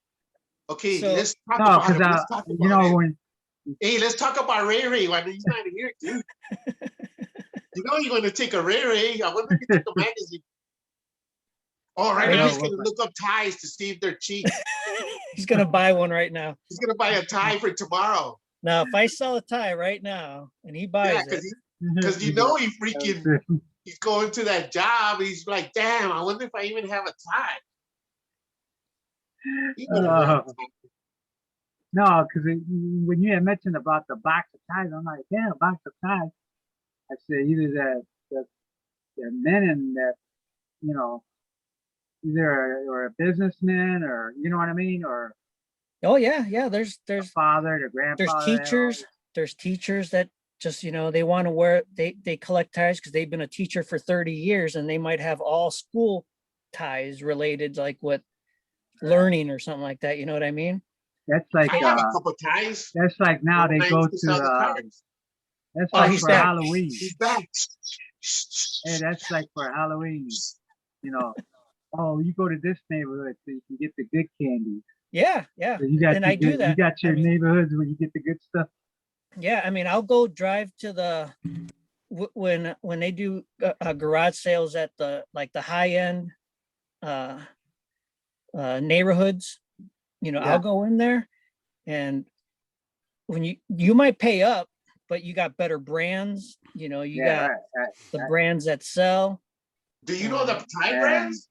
B: Okay,
D: So-
B: let's talk
C: No,
B: about
C: because
B: it. Let's talk
C: you
B: about
C: know
B: it.
C: when
B: Hey, let's talk about Ray Ray. Why he's not here, dude? You know you're gonna take a Ray Ray. I wonder if you took a magazine. Oh, right
C: I
B: now
C: know,
B: he's gonna
C: but-
B: look up ties to see if they're cheap.
D: He's gonna buy one right now.
B: He's gonna buy a tie for tomorrow.
D: Now, if I sell a tie right now and he
B: Yeah,
D: buys it,
B: because you know he freaking he's going to that job. He's like, damn, I wonder if I even have a tie. He better wear a tie.
C: No, because when you had mentioned about the box of ties, I'm like, yeah, a box of ties. I said either the men in that, you know, or a businessman or you know what I mean, or
D: oh yeah, there's
C: a father, the grandfather.
D: there's teachers that just, they want to wear, they collect ties because they've been a teacher for 30 years, and they might have all school ties related, like with learning or something like that. You know what I mean?
C: That's like
B: I have a couple ties.
C: that's like now they
B: When I
C: go
B: used to sell the
C: to
B: cards.
C: that's
D: Oh,
C: like
D: he's
C: for
D: back.
C: Halloween.
B: He's back.
C: Hey, that's like for Halloween. You know, oh, you go to this neighborhood so you can get the good candy.
D: Yeah.
C: So you got
D: And
C: your
D: I do
C: good-
D: that.
C: You got your
D: I mean-
C: neighborhoods where you get the good stuff.
D: Yeah, I mean, I'll go drive to when they do garage sales at the high end neighborhoods.
C: Yeah.
D: I'll go in there, and when you might pay up, but you got better brands. You got
C: right.
D: the brands that sell.
B: Do you know the tie
C: Yeah.
B: brands?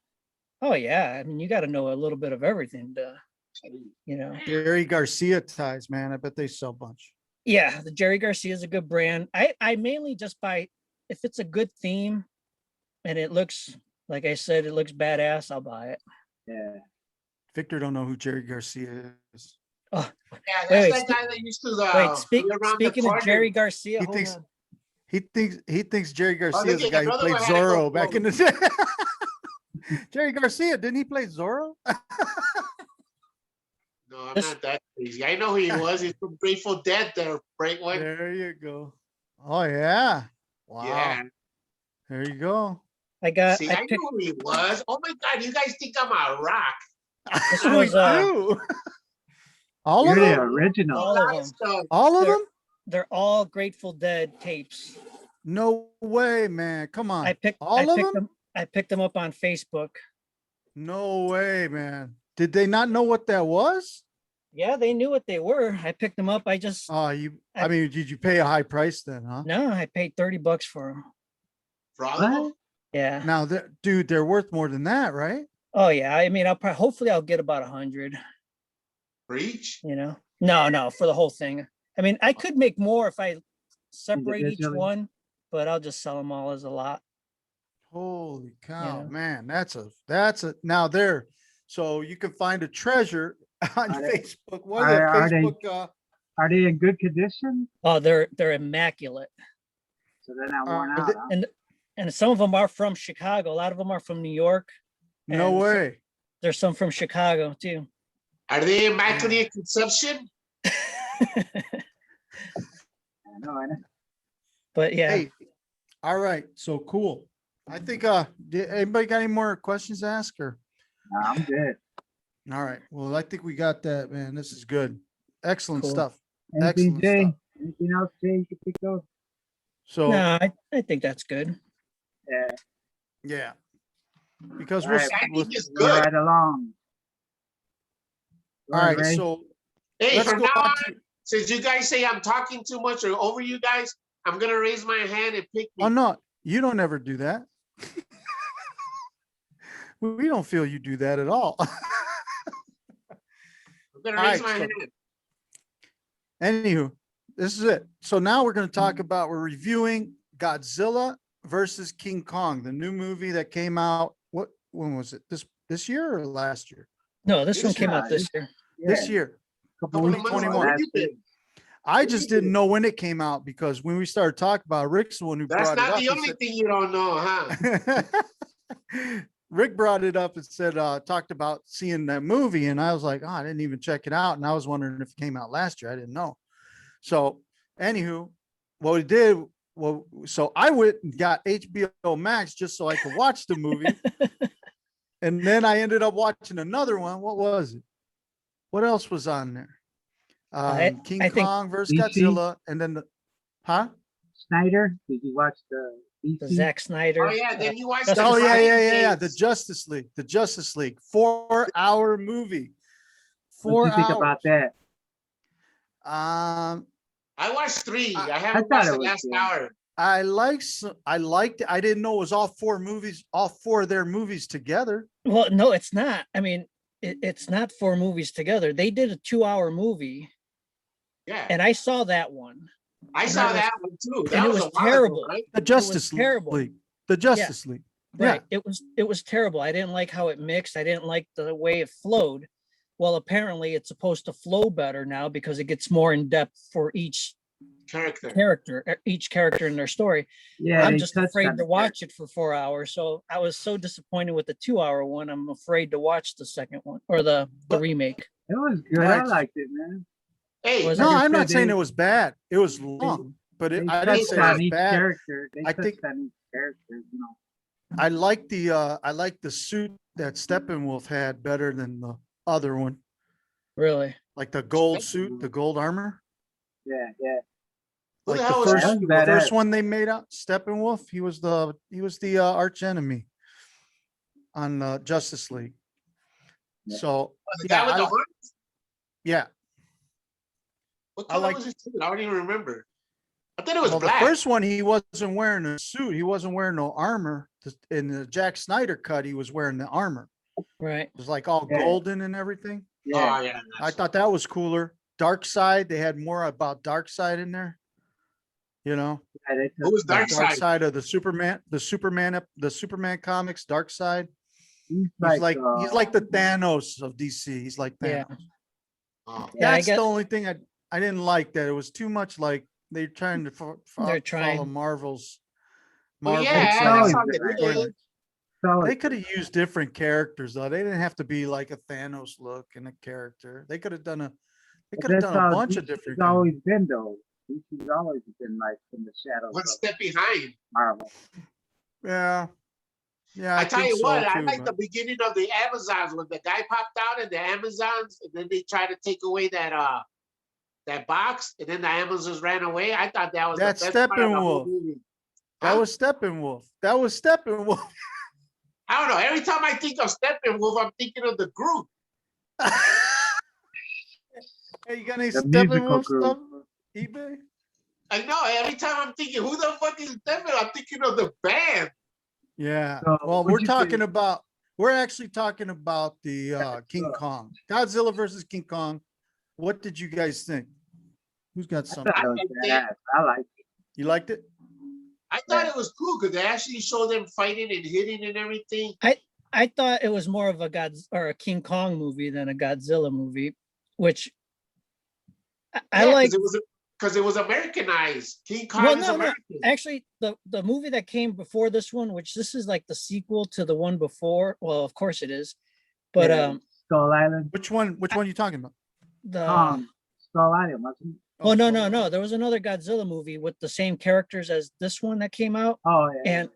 D: Oh yeah, I mean, you got to know a little bit of everything to,
A: Jerry Garcia ties, man. I bet they sell a bunch.
D: Yeah, the Jerry Garcia is a good brand. I mainly just buy if it's a good theme and it looks, like I said, it looks badass, I'll buy it.
C: Yeah.
A: Victor don't know who Jerry Garcia is.
B: Yeah, that's
D: Wait,
B: that guy that used to
D: Wait,
B: be around the
D: speaking of
B: corner.
D: Jerry Garcia,
A: He
D: hold
A: thinks-
D: on.
A: He thinks Jerry Garcia
B: look
A: is the
B: at
A: guy who
B: another
A: played
B: one had to go
A: Zorro back in the
B: forward.
A: day. Jerry Garcia, didn't he play Zorro?
B: No, I'm
D: This-
B: not that crazy. I know who he was. He's from Grateful Dead there, break one.
A: There you go. Oh yeah. Wow.
B: Yeah.
A: There you go.
B: See, I knew who he was. Oh my God, you guys think I'm a rock.
D: This
A: We
D: was,
A: do. All
C: You're
A: of
C: the
A: them?
C: original.
D: all of them.
B: So,
A: All of
D: They're-
A: them?
D: They're all Grateful Dead tapes.
A: No way, man. Come on.
D: I picked
A: them?
D: them. I picked them up on Facebook.
A: No way, man. Did they not know what that was?
D: Yeah, they knew what they were. I picked them up. I
A: I mean, did you pay a high price then, huh?
D: no, I paid $30 for them.
B: for all of them?
C: What?
D: Yeah.
A: Now, dude, they're worth more than that, right?
D: Oh yeah. I mean, hopefully I'll get about 100.
B: For each?
D: No, for the whole thing. I mean, I could make more if I separate each
C: Individually?
D: one, but I'll just sell them all as a lot.
A: Holy cow,
D: Yeah.
A: man. That's a now there. So you can find a treasure on
C: Are they-
A: Facebook. What is it?
C: are they-
A: Facebook
C: Are they in good condition?
D: Oh, they're immaculate.
C: So they're not worn
A: Are
C: out,
A: they-
C: huh?
D: And some of them are from Chicago. A lot of them are from New York.
A: No
D: and
A: way.
D: There's some from Chicago too.
B: Are they immaculate conception?
C: I know, I know.
D: But yeah,
A: Hey, all right. So cool. I think, anybody got any more questions to ask her?
C: No, I'm good.
A: All right. Well, I think we got that, man. This is good. Excellent
D: Cool.
A: stuff.
C: Anything,
A: Excellent
C: Jay?
A: stuff.
C: Anything else, Jay, you can think of?
A: So,
D: no, I think that's good.
C: Yeah.
A: yeah. Because
C: All
A: we'll,
C: right.
B: I
A: we'll
B: think it's
C: Go
B: good.
C: right along. Go
A: all
C: ahead,
A: right.
C: Ray.
A: So
B: Hey,
A: let's
B: from
A: go
B: now
A: on
B: on,
A: to,
B: since you guys say I'm talking too much or over you guys, I'm gonna raise my hand and pick me.
A: oh, no, you don't ever do that. We don't feel you do that at all.
B: I'm gonna
A: all
B: raise
A: right,
B: my
A: so-
B: hand.
A: Anywho, this is it. So now we're going to talk about, we're reviewing Godzilla versus King Kong, the new movie that came out. When was it? This year or last year?
D: No, this one
B: This
D: came out
C: one,
D: this year.
A: This
C: Yeah,
A: year.
C: couple
B: Couple of
C: weeks
B: months
C: ago,
B: ago.
A: 21.
C: last
B: You did.
C: week.
A: I just didn't know when it came out because when we started talking about it, Rick's the one who
B: That's
A: brought it
B: not
A: up.
B: the
A: and
B: only
A: said-
B: thing you don't know, huh?
A: Rick brought it up and said, talked about seeing that movie. And I was like, oh, I didn't even check it out. And I was wondering if it came out last year. I didn't know. So anywho, what we did, so I went and got HBO Max just so I could watch the movie. And then I ended up watching another one. What was it? What else was on there? King
D: I think
A: Kong versus
C: DC.
A: Godzilla. And then huh?
C: Snyder, did you watch the
D: the
C: DC?
D: Zack Snyder.
B: Oh yeah, then you watched.
D: Justice
A: Oh
B: the
A: yeah,
B: Friday
A: yeah.
B: games.
A: The Justice League 4-hour movie.
C: What
A: 4
C: do you think
A: hours.
C: about that?
B: I watched 3.
A: I-
B: I haven't
C: I thought
B: watched
C: it
B: the
C: was
B: last
C: good.
B: hour.
A: I liked it. I didn't know it was all 4 movies, all 4 of their movies together.
D: Well, no, it's not. I mean, it's not 4 movies together. They did a 2-hour movie,
B: Yeah,
D: and I saw that one.
B: I
D: and
B: saw
D: it was-
B: that one too.
D: and
B: That
D: it
B: was,
D: was
B: a while
D: terrible.
B: ago, right?
A: The Justice
D: terrible.
A: League. The Justice League.
D: Right. It was terrible. I didn't like how it mixed. I didn't like the way it flowed. Well, apparently it's supposed to flow better now because it gets more in depth for each character in their story.
C: Yeah,
D: I'm
C: they
D: just
C: touched
D: afraid
C: on
D: to
C: the
D: watch it for 4 hours. So I was so disappointed with the 2-hour one. I'm afraid to watch the second one or the
A: But-
D: remake.
C: It was good. I
A: Right.
C: liked it, man.
B: Hey,
D: Was
A: No,
C: Like I
A: I'm not
C: said,
A: saying
C: they-
A: it was bad. It was long, but
C: They
A: I didn't
C: touched
A: say it was
C: on each
A: bad.
C: character. They
A: I
C: touched
A: think-
C: on each character, you know.
A: I like the suit that Steppenwolf had better than the other one.
D: Really?
A: Like the gold suit, the gold armor.
C: Yeah, yeah.
B: who
A: Like
B: the
A: the
B: hell was
A: first,
C: that?
A: the
C: Badass.
A: first one they made out, Steppenwolf. He was the arch enemy on Justice League.
C: Yeah.
A: So
B: the guy with the horn?
A: yeah.
B: What
A: I
B: color
A: like-
B: was his suit? I don't even remember. I thought it was
A: Well,
B: black.
A: the first one he wasn't wearing a suit. He wasn't wearing no armor. In the Jack Snyder cut, he was wearing the armor.
D: Right.
A: It was like all
C: Yeah.
A: golden and everything.
C: Yeah.
B: Oh yeah.
A: I thought that was cooler. Dark Side, they had more about Dark Side in there. You know,
C: Yeah, they
B: Who was
C: touched
A: the
C: on-
B: Dark Side?
A: of the Superman comics, Dark Side.
C: He's
A: He's like the
C: uh,
A: Thanos of DC. He's like
D: Yeah.
A: Thanos.
B: Oh.
D: Yeah, I
A: That's
D: guess-
A: the only thing I didn't like, that it was too much like they're trying to follow
D: trying.
A: Marvel's.
B: Well, yeah,
C: that's
B: that's
C: how
B: how
C: they
B: they
C: do
B: did.
C: it. so
A: They could have used different characters though. They didn't have to be like a Thanos look and a character. They could have done a
C: that's
A: bunch
C: how
A: of
C: DC's
A: different.
C: always been though. DC's always been like in the shadows
B: One
C: of
B: step behind.
C: Marvel.
A: Yeah. Yeah.
B: I tell
A: think
B: you
A: so,
B: what, I
A: too,
B: like the
A: but-
B: beginning of the Amazons when the guy popped out in the Amazons, and then they tried to take away that box, and then the Amazons ran away. I thought that was
A: That's
B: the best part of the whole
A: Steppenwolf.
B: movie.
A: That
B: Huh?
A: was Steppenwolf. That was Steppenwolf.
B: I don't know. Every time I think of Steppenwolf, I'm thinking of the group.
A: Hey, you got any
C: The musical
A: Steppenwolf
C: group.
A: stuff? eBay?
B: I know. Every time I'm thinking, who the fuck is Steppenwolf? I'm thinking of the band.
A: Yeah.
C: So,
A: Well,
C: what'd
A: we're
C: you
A: talking
C: think?
A: about, we're actually talking about the King
C: Godzilla.
A: Kong. Godzilla versus King Kong. What did you guys think? Who's got
C: I
A: something?
C: thought it was
B: I think-
C: badass. I liked it.
A: You liked it?
B: I thought
C: Yeah.
B: it was cool because they actually showed them fighting and hitting and everything.
D: I thought it was more of a a King Kong movie than a Godzilla movie, which I
B: Yeah, 'cause
D: like.
B: because it was Americanized. King Kong
D: Well,
B: is
D: no.
B: American.
D: Actually, the movie that came before this one, which this is like the sequel to the one before. Well, of course it is, but
C: Yeah, Skull Island.
A: Which one are you talking about?
D: the
C: Skull Island, wasn't it?
D: oh no
A: Skull
D: no, there was another Godzilla movie with the same characters as this one that came out,
C: Oh yeah.
D: and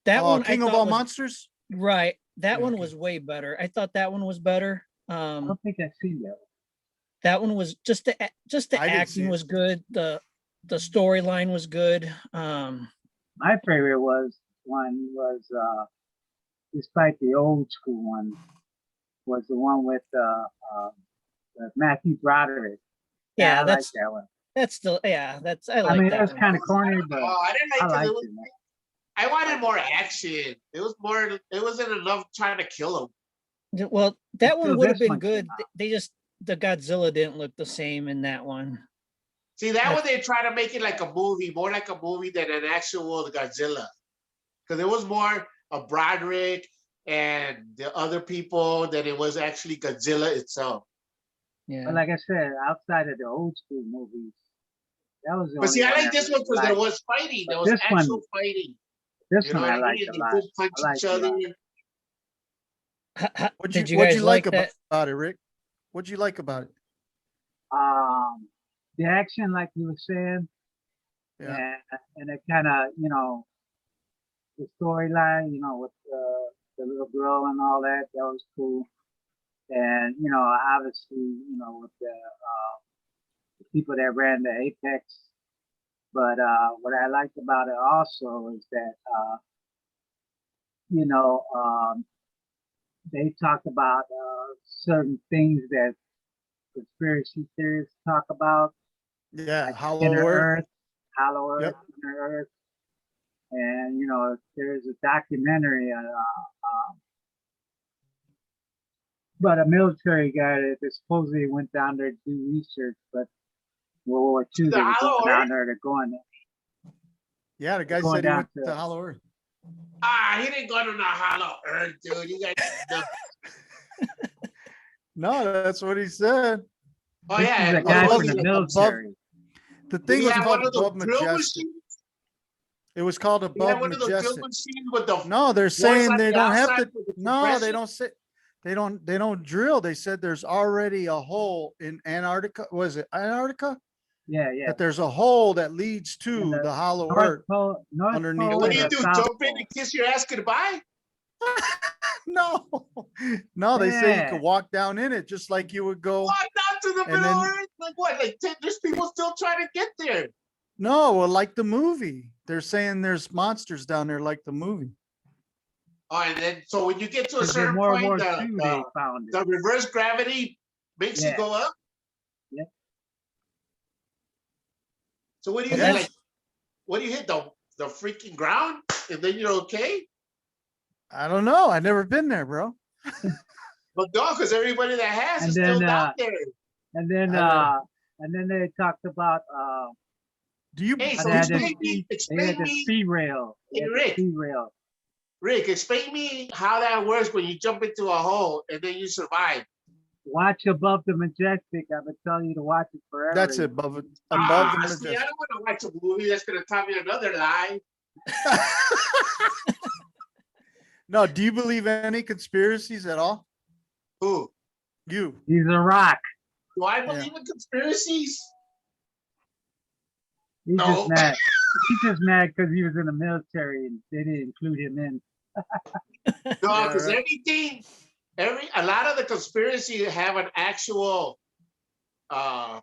D: that
A: Oh,
D: one I
A: King of
D: thought
A: All
D: was
A: Monsters?
D: right. That
A: Yeah,
D: one
A: okay.
D: was way better. I thought that one was better.
C: I don't think I've seen that.
D: That one was just the
A: I didn't see
D: acting
A: it.
D: was good. The storyline was good.
C: My favorite one was despite the old school one, was the one with Matthew Broderick.
D: Yeah,
C: I like that one.
D: that's still that's I
C: I
D: like
C: mean,
D: that
C: it was
D: one.
C: kind of corny, but
B: Oh, I didn't like
C: I
B: because
C: liked
B: it was.
C: it.
B: I wanted more action. It was more. It wasn't enough trying to kill him.
D: Well, that one
C: Until
D: would have
C: this
D: been
C: one came
D: good.
C: out.
D: They just the Godzilla didn't look the same in that one.
B: See, that one they try to make it like a movie, more like a movie than an actual Godzilla, because it was more of Broderick and the other people than it was actually Godzilla itself.
D: Yeah.
C: But like I said, outside of the old school movies, that was the
B: But
C: only
B: see, I
C: one
B: like this
C: I
B: one because
C: really
B: there
C: liked.
B: was fighting. There
C: But
B: was
C: this one-
B: actual fighting.
C: This
B: You know
C: one
B: what
C: I
B: I
C: liked
B: mean?
C: a
B: They
C: lot.
B: did punch
C: I liked
B: each
C: it a
B: other.
C: lot.
D: Did you
A: What'd
D: guys
A: you like
D: that?
A: about it, Rick? What'd you like about it?
C: The action, like you were saying,
A: Yeah.
C: and it kind of, the storyline, with the little girl and all that, that was cool. And, obviously, with the people that ran the Apex. But what I liked about it also is that, they talked about certain things that conspiracy theorists talk about,
A: Yeah.
C: like
A: Hollow
C: Inner
A: Earth.
C: Earth, Hollow Earth,
A: Yep.
C: Inner Earth. And, there's a documentary about a military guy that supposedly went down there to do research, but World War II,
B: The
C: they were
B: Hollow
C: going down
B: Earth?
C: there, they're going
A: Yeah, the guy
C: Going
A: said he
C: down
A: went
C: to-
A: to Hollow Earth.
B: He didn't go to the Hollow Earth, dude. You guys.
A: No, that's what he said.
B: Oh
C: This
B: yeah,
C: is a
B: and
C: guy
B: what
C: from
B: was
C: the
B: it?
C: military.
A: The
B: Did
A: thing
B: he
A: was
B: have
A: called
B: one of those
A: Above
B: drill
A: Majestic.
B: machines?
A: It was called
B: He had
A: Above
B: one of those drill
A: Majestic.
B: machines with the
A: No, they're
B: force
A: saying
B: on
A: they
B: the
A: don't have
B: outside
A: to.
B: with the
A: No,
B: compression?
A: they don't say. They don't drill. They said there's already a hole in Antarctica. Was it Antarctica?
C: Yeah.
A: That there's a hole that leads to
C: And
A: the Hollow
C: North
A: Earth.
C: Pole, North
A: underneath
C: Pole
B: What do
C: and
B: you
C: the
B: do?
C: South
B: Jump in
C: Pole.
B: and kiss your ass goodbye?
A: No, no, they say you
C: Yeah.
A: could walk down in it just like you would go.
B: Walk down to the
A: And
B: middle
A: then-
B: of Earth? Like what? Like there's people still trying to get there.
A: No, well, like the movie. They're saying there's monsters down there like the movie.
B: Oh, and then so when you get to a
C: Because in
B: certain
C: World
B: point,
C: War
B: the,
C: II,
B: the,
C: they found it.
B: the reverse gravity makes you
C: Yeah.
B: go up.
C: Yep.
B: So what do you
D: Well,
B: hit?
D: that's-
B: Like, what do you hit? The freaking ground, and then you're okay.
A: I don't know. I've never been there, bro.
B: But no, because everybody that has
C: And
B: is still
C: then,
B: down there.
C: And then,
A: I
C: they talked about
A: Do you?
B: Hey,
C: how
B: so
C: they had
A: do
C: the
A: you-
B: explain me,
C: they had
B: explain
C: the
B: me,
C: speed rail. They
B: Hey,
C: had the
B: Rick.
C: speed rail.
B: Rick, explain me how that works when you jump into a hole and then you survive.
C: Watch Above the Majestic. I've been telling you to watch it forever.
A: That's it. Above it. Above the
B: See, I
A: Majestic.
B: don't want to watch a movie that's gonna tell me another lie.
A: No, do you believe any conspiracies at all?
B: Who?
A: You?
C: He's a rock.
B: Do I believe in conspiracies?
C: He's
B: No.
C: just mad. He's just mad because he was in the military and they didn't include him in.
B: No,
A: Yeah,
B: because
A: right.
B: a lot of the conspiracy have an actual, how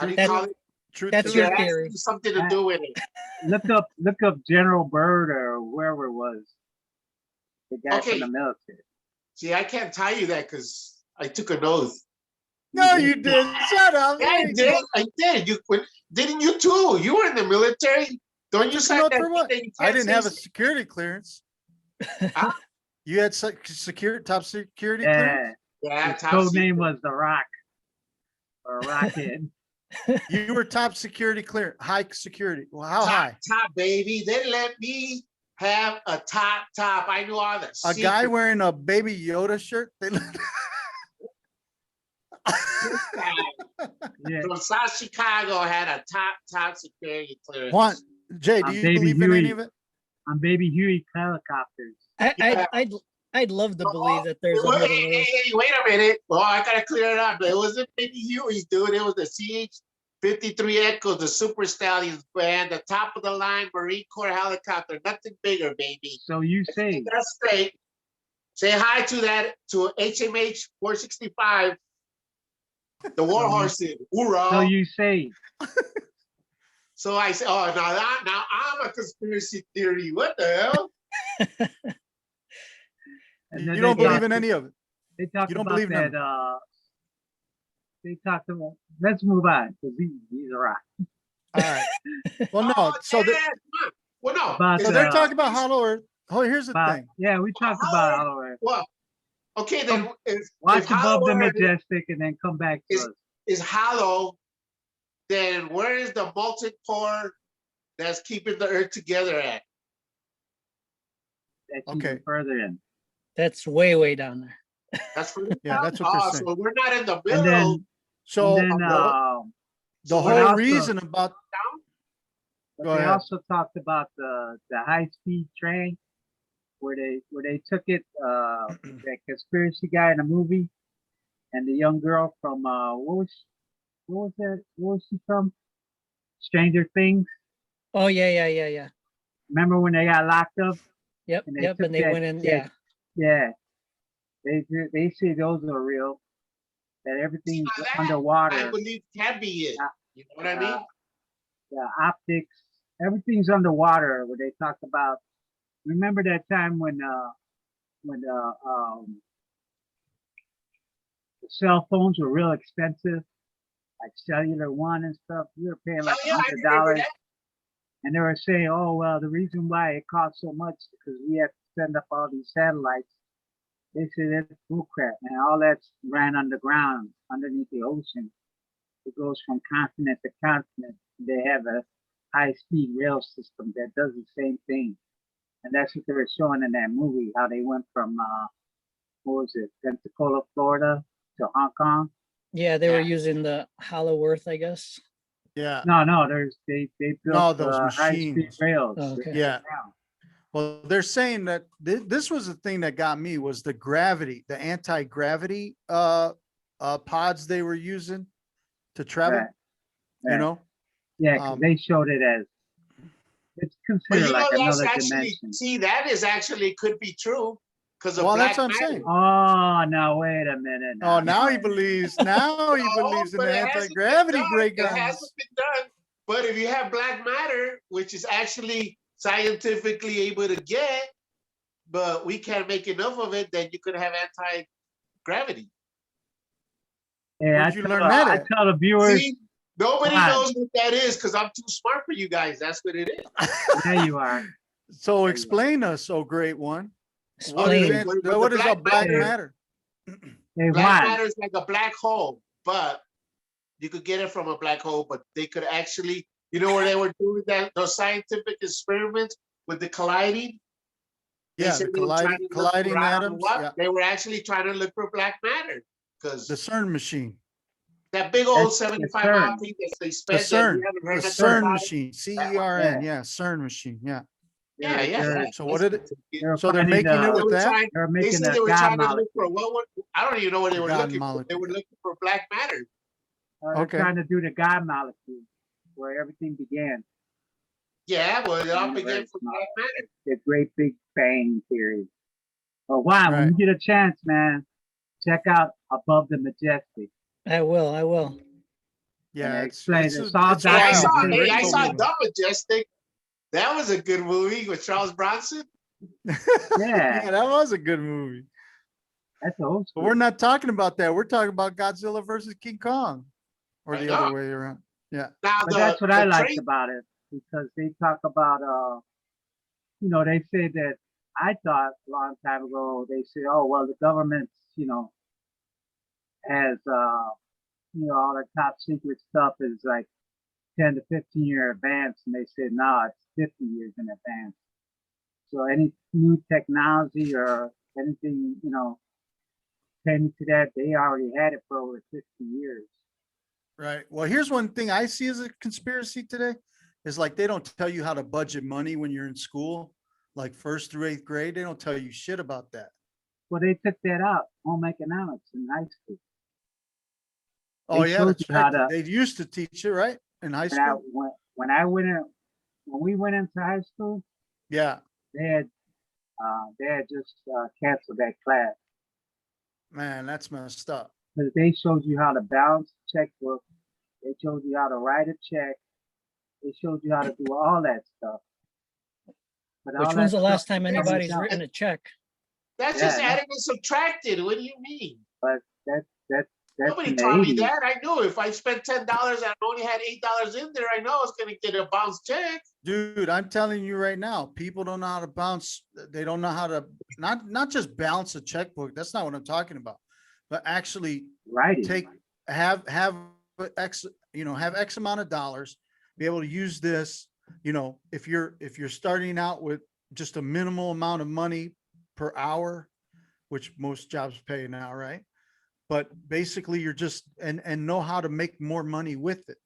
B: do you
D: That's-
B: call it?
A: Truth
D: That's
A: to
D: your
A: it?
B: It has
D: theory.
B: something to do with it.
C: Look up General Byrd or whoever it was. The guy
B: Okay.
C: from the military.
B: See, I can't tell you that because I took an oath.
A: No, you didn't. Shut up.
B: Yeah, I did. I did. Didn't you too? You were in the military. Don't you
A: Took
B: sign
A: an oath
B: that
A: for
B: thing
A: what?
B: that you
A: I
B: can't
A: didn't
B: say
A: have a
B: shit?
A: security clearance.
B: Huh?
A: You had security, top security clearance.
C: Yeah,
B: Yeah,
C: his
B: top
C: code name
B: secret.
C: was the Rock or Rockhead.
A: You were top security clearance, high security. Well, how
B: top,
A: high?
B: top, baby. They let me have a top. I knew all the
A: A guy
B: secrets.
A: wearing a Baby Yoda shirt.
B: This guy
C: Yeah.
B: from South Chicago had a top security clearance.
A: Juan, Jay, do
C: I'm
A: you
C: Baby
A: believe in any
C: Huey.
A: of it?
C: On Baby Huey helicopters.
B: Yeah.
D: I'd love to believe that there's a
B: Well,
D: Middle
B: hey,
D: Earth.
B: hey, wait a minute. Well, I gotta clear it up. It wasn't Baby Huey's, dude. It was the CH-53 Echo, the Super Stallions band, the top of the line Marine Corps helicopter. Nothing bigger, baby.
C: So you say,
B: That's straight. Say hi to that to HMH 465, the war horses. Hoorah!
C: so you say,
B: So I say, oh, now I'm a conspiracy theory. What the hell?
C: and then
A: You don't
C: they
A: believe
C: talk-
A: in any of it.
C: They talk
A: you don't
C: about
A: believe in
C: that. They talked about. Let's move on because these are right.
A: All right. Well, no.
B: Oh,
A: So,
B: yeah, come on. Well, no.
C: About,
B: it's
A: so they're
C: uh,
A: talking about Hollow Earth. Oh, here's the
C: About,
A: thing.
C: yeah, we talked about Hollow Earth.
B: Well, okay, then if
C: Watch above
B: Hollow
C: the
B: Earth
C: majestic and then come back to
B: is-
C: us.
B: is hollow, then where is the molten core that's keeping the earth together at?
C: That's
A: Okay.
C: even further in.
D: That's way down there.
B: That's for
A: Yeah, that's what they're saying.
B: So we're not in the
C: And
B: middle.
C: then,
A: So
C: and then
A: the
B: so
A: whole
C: also-
A: reason about
C: but
A: Go
C: they
A: ahead.
C: also talked about the high speed train where they took it that conspiracy guy in the movie and the young girl from what was that? What was she from? Stranger Things.
D: Oh yeah.
C: Remember when they got locked up?
D: Yep,
C: And they
D: yep.
C: took
D: And they
C: that-
D: went in.
C: that-
D: Yeah.
C: Yeah. They say those are real. That everything's
B: now that
C: underwater.
B: I believe can be it. You know what I mean?
C: The optics, everything's underwater. Where they talked about. Remember that time when the cell phones were real expensive, like Cellular One and stuff. We were paying like
B: Oh, yeah, I
C: $100,
B: remember that.
C: and they were saying, "Oh well, the reason why it costs so much is because we have to send up all these satellites." They said that's bullcrap, man. All that's ran underground, underneath the ocean. It goes from continent to continent. They have a high-speed rail system that does the same thing, and that's what they were showing in that movie. How they went from what was it, Pensacola, Florida, to Hong Kong.
D: Yeah, they were
B: Yeah.
D: using the Hollow Earth, I guess.
A: yeah.
C: No, they built
A: those
C: high-speed
A: machines.
C: rails.
D: Oh, okay.
A: Yeah. Well, they're saying that this was the thing that got me was the gravity, the anti-gravity pods they were using to travel,
C: Right,
A: you
C: right.
A: know?
C: Yeah, 'cause they showed it as it's
B: But
C: considered
B: you know,
C: like
B: that's
C: another
B: actually,
C: dimension.
B: see, that is actually could be true because of
A: Well,
B: black
A: that's what I'm
B: matter.
A: saying.
C: Oh, no, wait a minute.
A: Oh, now he believes, now he
B: No,
A: believes in
B: but
A: the
B: it hasn't been
A: anti-gravity
B: done.
A: breakers.
B: It hasn't been done. But if you have black matter, which is actually scientifically able to get, but we can't make enough of it, then you could have anti-gravity.
C: Yeah,
A: Where'd you learn that
C: I
A: at?
C: tell the viewers,
B: See, nobody
C: Come on.
B: knows what that is because I'm too smart for you guys. That's what it is.
C: there you are.
A: So explain us, oh great one. What
D: Explain.
A: is it?
B: With the
A: What is a
B: black
A: black
B: matter-
A: matter?
C: Hey,
B: Black
C: Juan,
B: matter is like a black hole, but you could get it from a black hole, but they could actually, you know, where they were doing that, those scientific experiments with the colliding. They
A: Yeah,
B: said
A: the
B: they were trying to look
A: colliding
B: for I don't know
A: atoms.
B: what.
A: Yeah,
B: They were actually trying to look for black matter because
A: the CERN machine,
B: that big old
C: That's the
B: 75
C: CERN.
B: mile thing that they
A: the
B: spent, that
A: CERN,
B: you haven't
A: the
B: heard nothing
A: CERN
B: about it.
A: machine, CERN. Yeah, CERN machine. Yeah.
B: Yeah, yeah.
C: they're-
B: yeah.
A: So what did it?
C: they're
A: So they're
C: finding,
A: making it
B: They
A: with
B: were
A: that.
B: trying,
C: they're
B: they
C: making
B: said
C: a
B: they were
C: God
B: trying to
C: molecule.
B: look for what, I don't even know what they
A: The
B: were
A: God
B: looking for. They
A: molecule.
B: were looking for black matter.
C: They're
A: Okay.
C: trying to do the God molecule, where everything began.
B: Yeah, well, it all began
C: Universe,
B: from
C: no.
B: black matter.
C: The Great Big Bang Theory. But wow,
A: Right.
C: when you get a chance, man, check out Above the Majestic.
D: I will.
A: Yeah,
C: And
A: it's
C: explain
A: it's,
C: it.
A: it's
C: It's all
A: wild.
B: Hey, I
C: documented.
B: saw,
A: man.
C: Hey,
A: Rick
B: I
A: told
B: saw
A: me about
B: Dumb Majestic. That was a good movie with Charles Bronson.
A: it.
C: Yeah.
A: Yeah, that was a good movie.
C: That's old
A: But
C: school.
A: we're not talking about that. We're talking about Godzilla versus King Kong, or
B: I
A: the other
B: know.
A: way around. Yeah.
B: Now
C: But that's what I liked
B: train-
C: about it, because they talk about you know, they say that I thought a long time ago, they say, oh well, the government, you know, has you know, all the top secret stuff is like 10 to 15-year advance, and they said no, it's 50 years in advance. So any new technology or anything, you know, pertaining to that, they already had it for over 50 years.
A: Right. Well, here's one thing I see as a conspiracy today is like they don't tell you how to budget money when you're in school, like first through eighth grade. They don't tell you shit about that.
C: Well, they took that out, home economics in high school.
A: Oh,
C: They
A: yeah,
C: showed
A: that's
C: you how
A: right.
C: to,
A: They used to teach it, right? In high
C: when I
A: school.
C: when I went in, when we went into high school,
A: Yeah.
C: they had just canceled that class
A: Man, that's messed up.
C: because they showed you how to balance a checkbook. They showed you how to write a check. They showed you how to do all that stuff. But
D: Which
C: all
D: when's
C: that
D: the
C: stuff
D: last time
C: is
D: anybody's
C: done.
D: written a check?
B: That's
C: Yeah,
B: just
C: no.
B: added and subtracted. What do you mean?
C: But that's
B: Nobody
C: in the
B: taught me
C: 80s.
B: that. I knew if I spent $10 and I only had $8 in there, I know I was gonna get a bounce check.
A: Dude, I'm telling you right now, people don't know how to bounce. They don't know how to not just balance a checkbook. That's not what I'm talking about, but actually
C: Writing.
A: have X, have X amount of dollars, be able to use this, if you're starting out with just a minimal amount of money per hour, which most jobs pay now, right? But basically you're just and know how to make more money with it.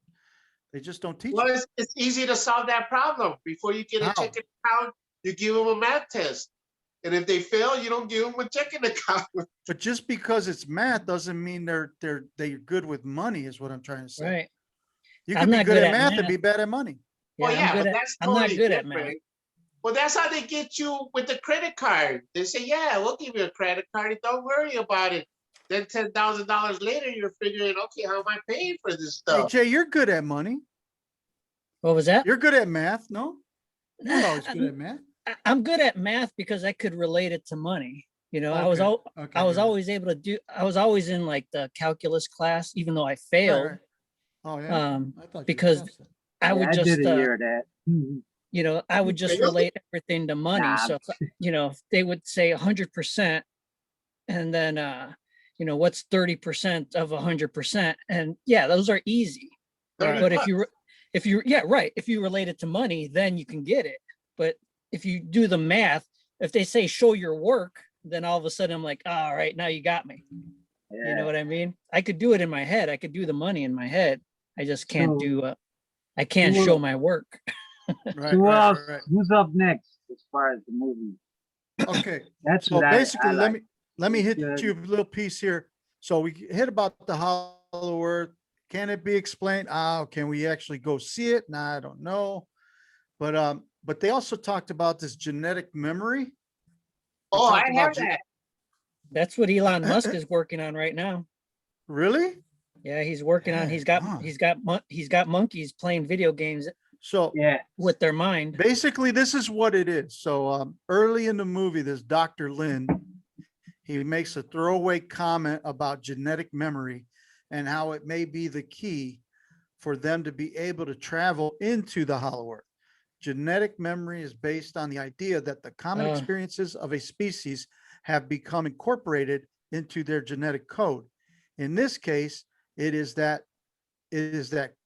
A: They just don't teach
B: Well,
A: you.
B: it's easy to solve that problem. Before you get a
A: How?
B: checking account, you give them a math test. And if they fail, you don't give them a checking account.
A: But just because it's math doesn't mean they're good with money, is what I'm trying to say.
D: Right.
A: You
D: I'm
A: could be
D: not
A: good
D: good
A: at
D: at
A: math and
D: math.
A: be bad at money.
D: Yeah,
B: Well, yeah,
D: I'm good
B: but
D: at,
B: that's
D: I'm not
B: totally
D: good at math.
B: different. Well, that's how they get you with the credit card. They say, yeah, we'll give you a credit card. And don't worry about it. Then $10,000 later, you're figuring, okay, how am I paying for this
A: Hey
B: stuff?
A: Jay, you're good at money.
D: What was that?
A: You're good at math, no? You weren't always good at math.
D: I'm good at math because I could relate it to money. I was
A: Okay, okay,
D: I was
A: you're right.
D: always able to do. I was always in like the calculus class, even though I
A: Right,
D: failed.
A: right. Oh yeah.
D: Um,
A: I thought you
D: because
A: passed it.
D: I
C: Yeah,
D: would
C: I did
D: just,
C: a year of that. Mhm.
D: I would just
B: failed?
D: relate everything to money.
C: Nah.
D: So, if they would say 100%, and then, what's 30% of 100%? And yeah, those are easy.
B: 30
D: But
B: bucks.
D: yeah, right. If you relate it to money, then you can get it. But if you do the math, if they say show your work, then all of a sudden I'm like, all right, now you got me. You know
C: Yeah.
D: what I mean? I could do it in my head. I could do the money in my head. I just can't
C: So-
D: do. I can't
C: who
D: show
C: el-
D: my work.
A: Right,
C: Who
A: right,
C: else?
A: right.
C: Who's up next as far as the movie?
A: Okay.
C: That's
A: So
C: what
A: basically,
C: I like.
A: let me hit
C: Good.
A: you a little piece here. So we hit about the Hollow Earth. Can it be explained? Can we actually go see it? Nah, I don't know. But they also talked about this genetic memory. They
B: Oh, I
A: talked about
B: have that.
D: That's what Elon Musk is working on right now.
A: Really?
D: Yeah, he's working on.
A: Yeah,
D: He's got monkeys playing video games
A: So
C: Yeah.
D: with their mind.
A: basically, this is what it is. So early in the movie, this Dr. Lin, he makes a throwaway comment about genetic memory and how it may be the key for them to be able to travel into the Hollow Earth. Genetic memory is based on the idea that the common experiences of a species have become incorporated into their genetic code. In this case, it is that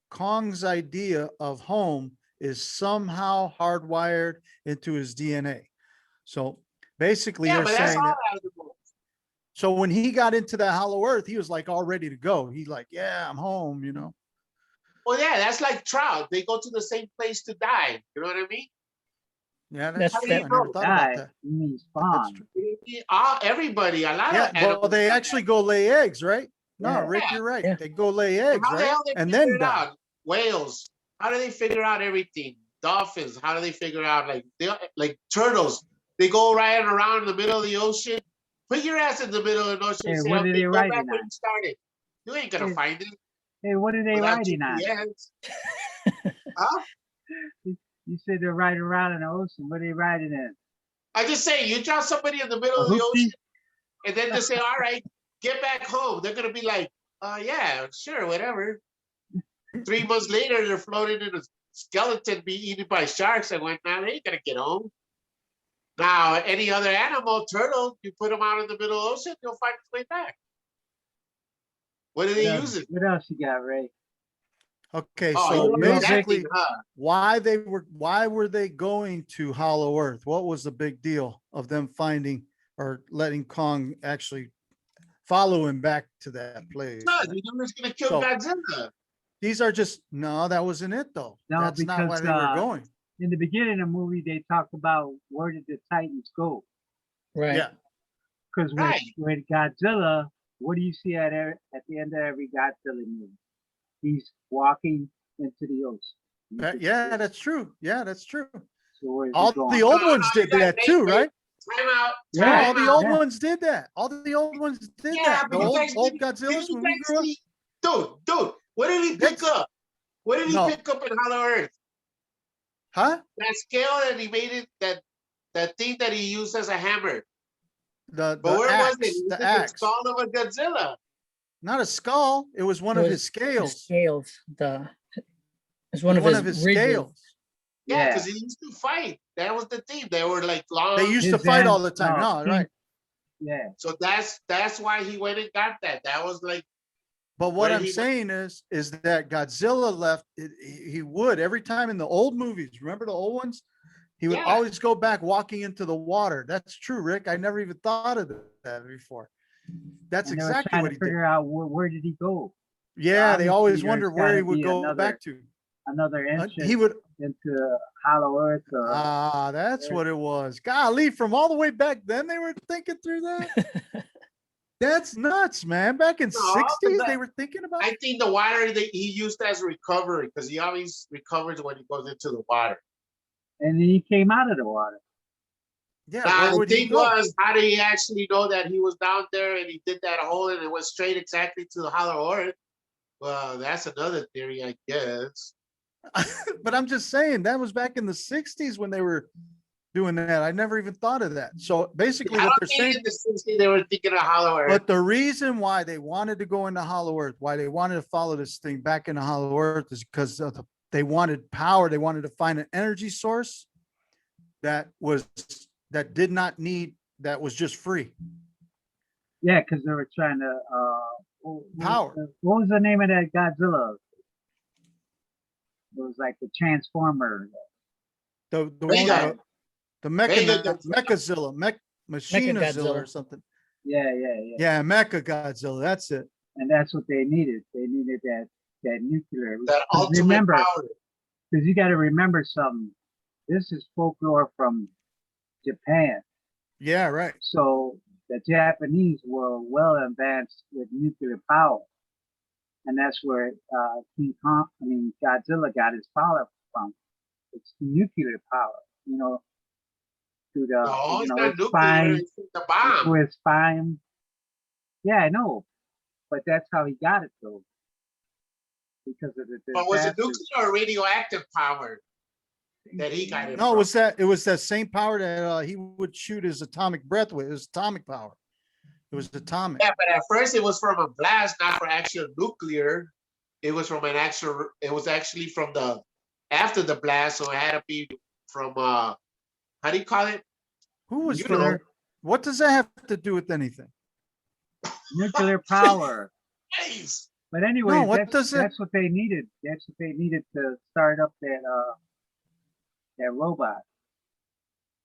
A: Kong's idea of home is somehow hardwired into his DNA. So basically,
B: Yeah,
A: they're
B: but that's
A: saying
B: all
A: that.
B: eligible.
A: So when he got into the Hollow Earth, he was like all ready to go. He's like, yeah, I'm home,
B: Well, yeah, that's like trout. They go to the same place to die. You know what I mean?
A: Yeah,
D: That's
A: that's
B: true.
A: true. I never thought about
C: Die
A: that.
C: means
A: That's
C: spawn.
A: true.
B: Everybody, a lot
A: Yeah,
B: of animals.
A: well, they
B: do
A: actually go lay eggs, right? No,
C: Yeah.
A: Rick,
B: Yeah.
A: you're right.
D: Yeah.
A: They go lay
B: that.
A: eggs,
B: How the
A: right?
B: hell they
A: And
B: figure
A: then
B: it
A: die.
B: out? Whales. How do they figure out everything? Dolphins. How do they figure out like turtles? They go right around in the middle of the ocean. Put your ass in the middle of the ocean.
C: Hey,
B: And say,
C: what are
B: okay,
C: they
B: go
C: riding
B: back where
C: on?
B: you started. You ain't gonna
C: Hey,
B: find it
C: Hey, what are they
B: without
C: riding on?
B: GPS. Huh?
C: You said they're riding around in the ocean. What are they riding in?
B: I just say you drop somebody in the middle
C: A
B: of the ocean,
C: hoopty?
B: and then just say, all right, get back home. They're gonna be like, yeah, sure, whatever. 3 months later, they're floating in a skeleton being eaten by sharks. I went, nah, they ain't gonna get home. Now, any other animal, turtle, you put them out in the middle of the ocean, they'll find its way back. What do they use it?
C: What else you got, Ray?
A: Okay,
B: Oh,
A: so
B: you don't know that
A: basically,
B: thing, huh?
A: why were they going to Hollow Earth? What was the big deal of them finding or letting Kong actually follow him back to that place.
B: No,
A: right?
B: you know who's gonna kill
A: So-
B: Godzilla?
A: These are just, no, that wasn't it though.
C: No,
A: That's not why
C: because,
A: they were going.
C: in the beginning of the movie, they talked about where did the Titans go?
D: Right.
A: Yeah,
C: Because
B: Right.
C: with Godzilla, what do you see at the end of every Godzilla movie? He's walking into the ocean.
A: yeah, that's true. Yeah, that's true.
C: So where's
A: All
C: he going?
A: the old
B: No,
A: ones
B: you
A: did
B: gotta
A: that
B: make
A: too,
B: it.
A: right?
B: Time out.
C: Yeah,
A: Yeah,
B: Time
A: all the
B: out.
A: old
C: Yeah.
A: ones did that. All the old ones did
B: Yeah,
A: that. The
B: but you guys
A: old
B: did
A: Godzillas
B: you
A: when we
B: guys
A: grew up.
B: see- Dude, what did he pick
A: That's-
B: up? What did he
A: No.
B: pick up in Hollow Earth?
A: Huh?
B: That scale that he made it, that thing that he used as a hammer.
A: The
B: But where was
A: axe,
B: it? It was
A: the
B: in the
A: axe.
B: skull of a Godzilla.
A: Not a skull. It was one
D: It
A: of
D: was
A: his
D: The
A: scales.
D: scales. It's one
A: It
D: of
A: was
D: his ridges.
A: scales.
B: Yeah,
C: Yeah.
B: because he used to fight. That was the thing. They were like long.
A: They used to
C: His
A: fight
C: hand-
A: all the time.
C: no,
A: No, right.
C: Yeah.
B: So that's why he went and got that. That was like
A: But what
B: Where
A: I'm
B: he-
A: saying is that Godzilla left. He would every time in the old movies. Remember the old ones? He would
B: Yeah.
A: always go back walking into the water. That's true, Rick. I never even thought of that before. That's
C: And they were
A: exactly
C: trying
A: what
C: to
A: he did.
C: figure out where did he go?
A: Yeah, they
C: obviously
A: always
C: there's
A: wonder where
C: gotta
A: he would
C: be
A: go
C: another-
A: back to.
C: Another entrance
A: He would.
C: into Hollow Earth. Or,
A: That's
C: Yeah.
A: what it was. Golly, from all the way back then, they were thinking through that. That's nuts, man. Back in
B: No,
A: '60s,
B: but
A: they were thinking about.
B: I think the water that he used as recovery because he always recovers when he goes into the water.
C: and then he came out of the water.
A: Yeah,
B: Now
A: where
B: the
A: would he
B: thing
A: go?
B: was, how did he actually know that he was down there and he did that hole and it went straight exactly to the Hollow Earth? Well, that's another theory, I guess.
A: But I'm just saying that was back in the '60s when they were doing that. I never even thought of that. So basically,
B: I
A: what
B: don't
A: they're
B: think
A: saying.
B: in the 60s they were thinking of Hollow Earth.
A: But the reason why they wanted to go into Hollow Earth, why they wanted to follow this thing back into Hollow Earth, is because of they wanted power. They wanted to find an energy source that did not need, that was just free.
C: Yeah, because they were trying to
A: Power.
C: What was the name of that Godzilla? It was like the Transformer.
A: The one,
B: Mega.
A: the
B: Mega
A: Mechazilla, Machinazilla or
D: Godzilla.
A: something.
C: Yeah, yeah, yeah.
A: Yeah, Mecha Godzilla. That's it.
C: And that's what they needed. They needed that nuclear.
B: that
C: 'Cause
B: ultimate
C: remember,
B: power.
C: because you got to remember something. This is folklore from Japan.
A: Yeah, right.
C: So the Japanese were well advanced with nuclear power. And that's where Godzilla got his power from. It's nuclear power, through the,
B: No, it's not
C: its
B: nuclear.
C: spine,
B: It's the bomb.
C: through his spine. Yeah, I know. But that's how he got it though. Because of the
B: But was it
C: disasters.
B: nuclear or radioactive power that he got it
A: No,
B: from?
A: it was that same power that he would shoot his atomic breath with. It was atomic power. It was atomic.
B: Yeah, but at first it was from a blast, not for actual nuclear. It was from it was actually from after the blast, so it had to be from, how do you call it?
A: Who was
B: You
A: for
B: know.
A: what does that have to do with anything?
C: Nuclear power.
B: Nice.
C: But anyway,
A: No, what does it-
C: that's what they needed. That's what they needed to start up that robot.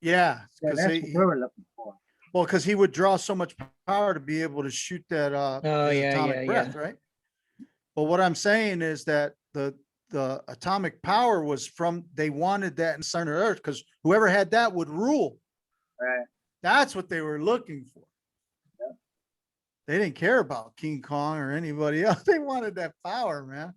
A: Yeah,
C: Yeah,
A: because
C: that's what we were looking for.
A: well, because he would draw so much power to be able to shoot that
D: Oh,
A: his
D: yeah,
A: atomic
D: yeah,
A: breath, right? But what I'm saying is that the atomic power was from, they wanted that in center Earth because whoever had that would rule.
C: Right.
A: That's what they were looking for.
C: Yeah.
A: They didn't care about King Kong or anybody else. They wanted that power, man.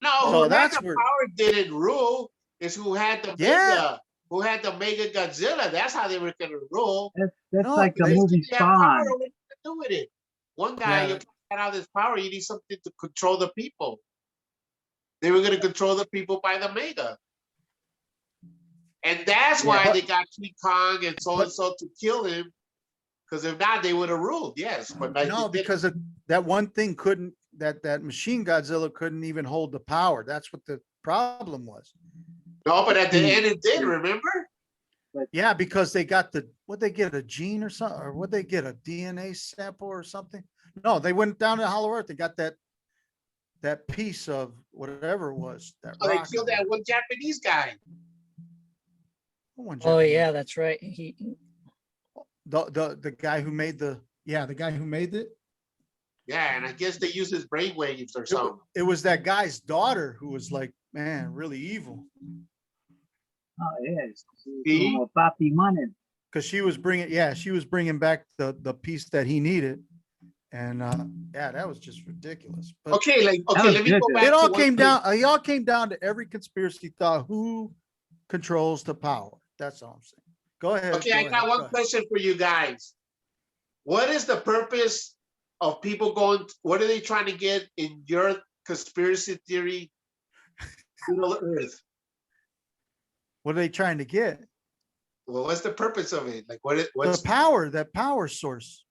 B: No,
A: So
B: who had
A: that's
B: the
A: where-
B: power didn't rule. Is who had the
A: Yeah.
B: mega Godzilla. That's how they were gonna rule.
C: That's
A: No,
C: like the
A: they-
C: movie
B: They had power,
C: Spawn.
B: what to do with it? One guy,
A: Yeah.
B: you can't have this power. You need something to control the people. They were gonna control the people by the mega. And that's
A: Yeah,
B: why
A: but-
B: they got King Kong and so to kill him. Because if not, they would have ruled. Yes, but like
A: No,
B: they didn't.
A: because of that one thing couldn't, that machine Godzilla couldn't even hold the power. That's what the problem was.
B: No, but at the end it did. Remember?
A: Yeah, because they got what they get, a gene or something, or what they get, a DNA sample or something? No, they went down to Hollow Earth and got that piece of whatever it was. That
B: Oh, they
A: rock
B: killed
A: or
B: that one Japanese guy.
A: one
D: Oh
A: Japanese-
D: yeah, that's right.
A: The guy who made the guy who made it.
B: Yeah, and I guess they use his brain waves or
A: It, wa-
B: something.
A: it was that guy's daughter who was like, man, really evil.
C: Oh, yes.
B: See?
C: Como papi money.
A: Because she was bringing back the piece that he needed. And yeah, that was just ridiculous. But
B: Okay, like
C: That
B: okay,
C: was
B: let me
C: good,
B: go
C: though.
B: back.
A: it all
B: to one
A: came
B: thing.
A: down, it all came down to every conspiracy thought, who controls the power. That's all I'm saying. Go ahead.
B: Okay,
A: go
B: I
A: ahead,
B: got
A: go
B: one
A: ahead.
B: question for you guys. What is the purpose of people going? What are they trying to get in your conspiracy theory? Middle Earth.
A: What are they trying to get?
B: Well, what's the purpose of it? Like,
A: The
B: what's?
A: power, that power source.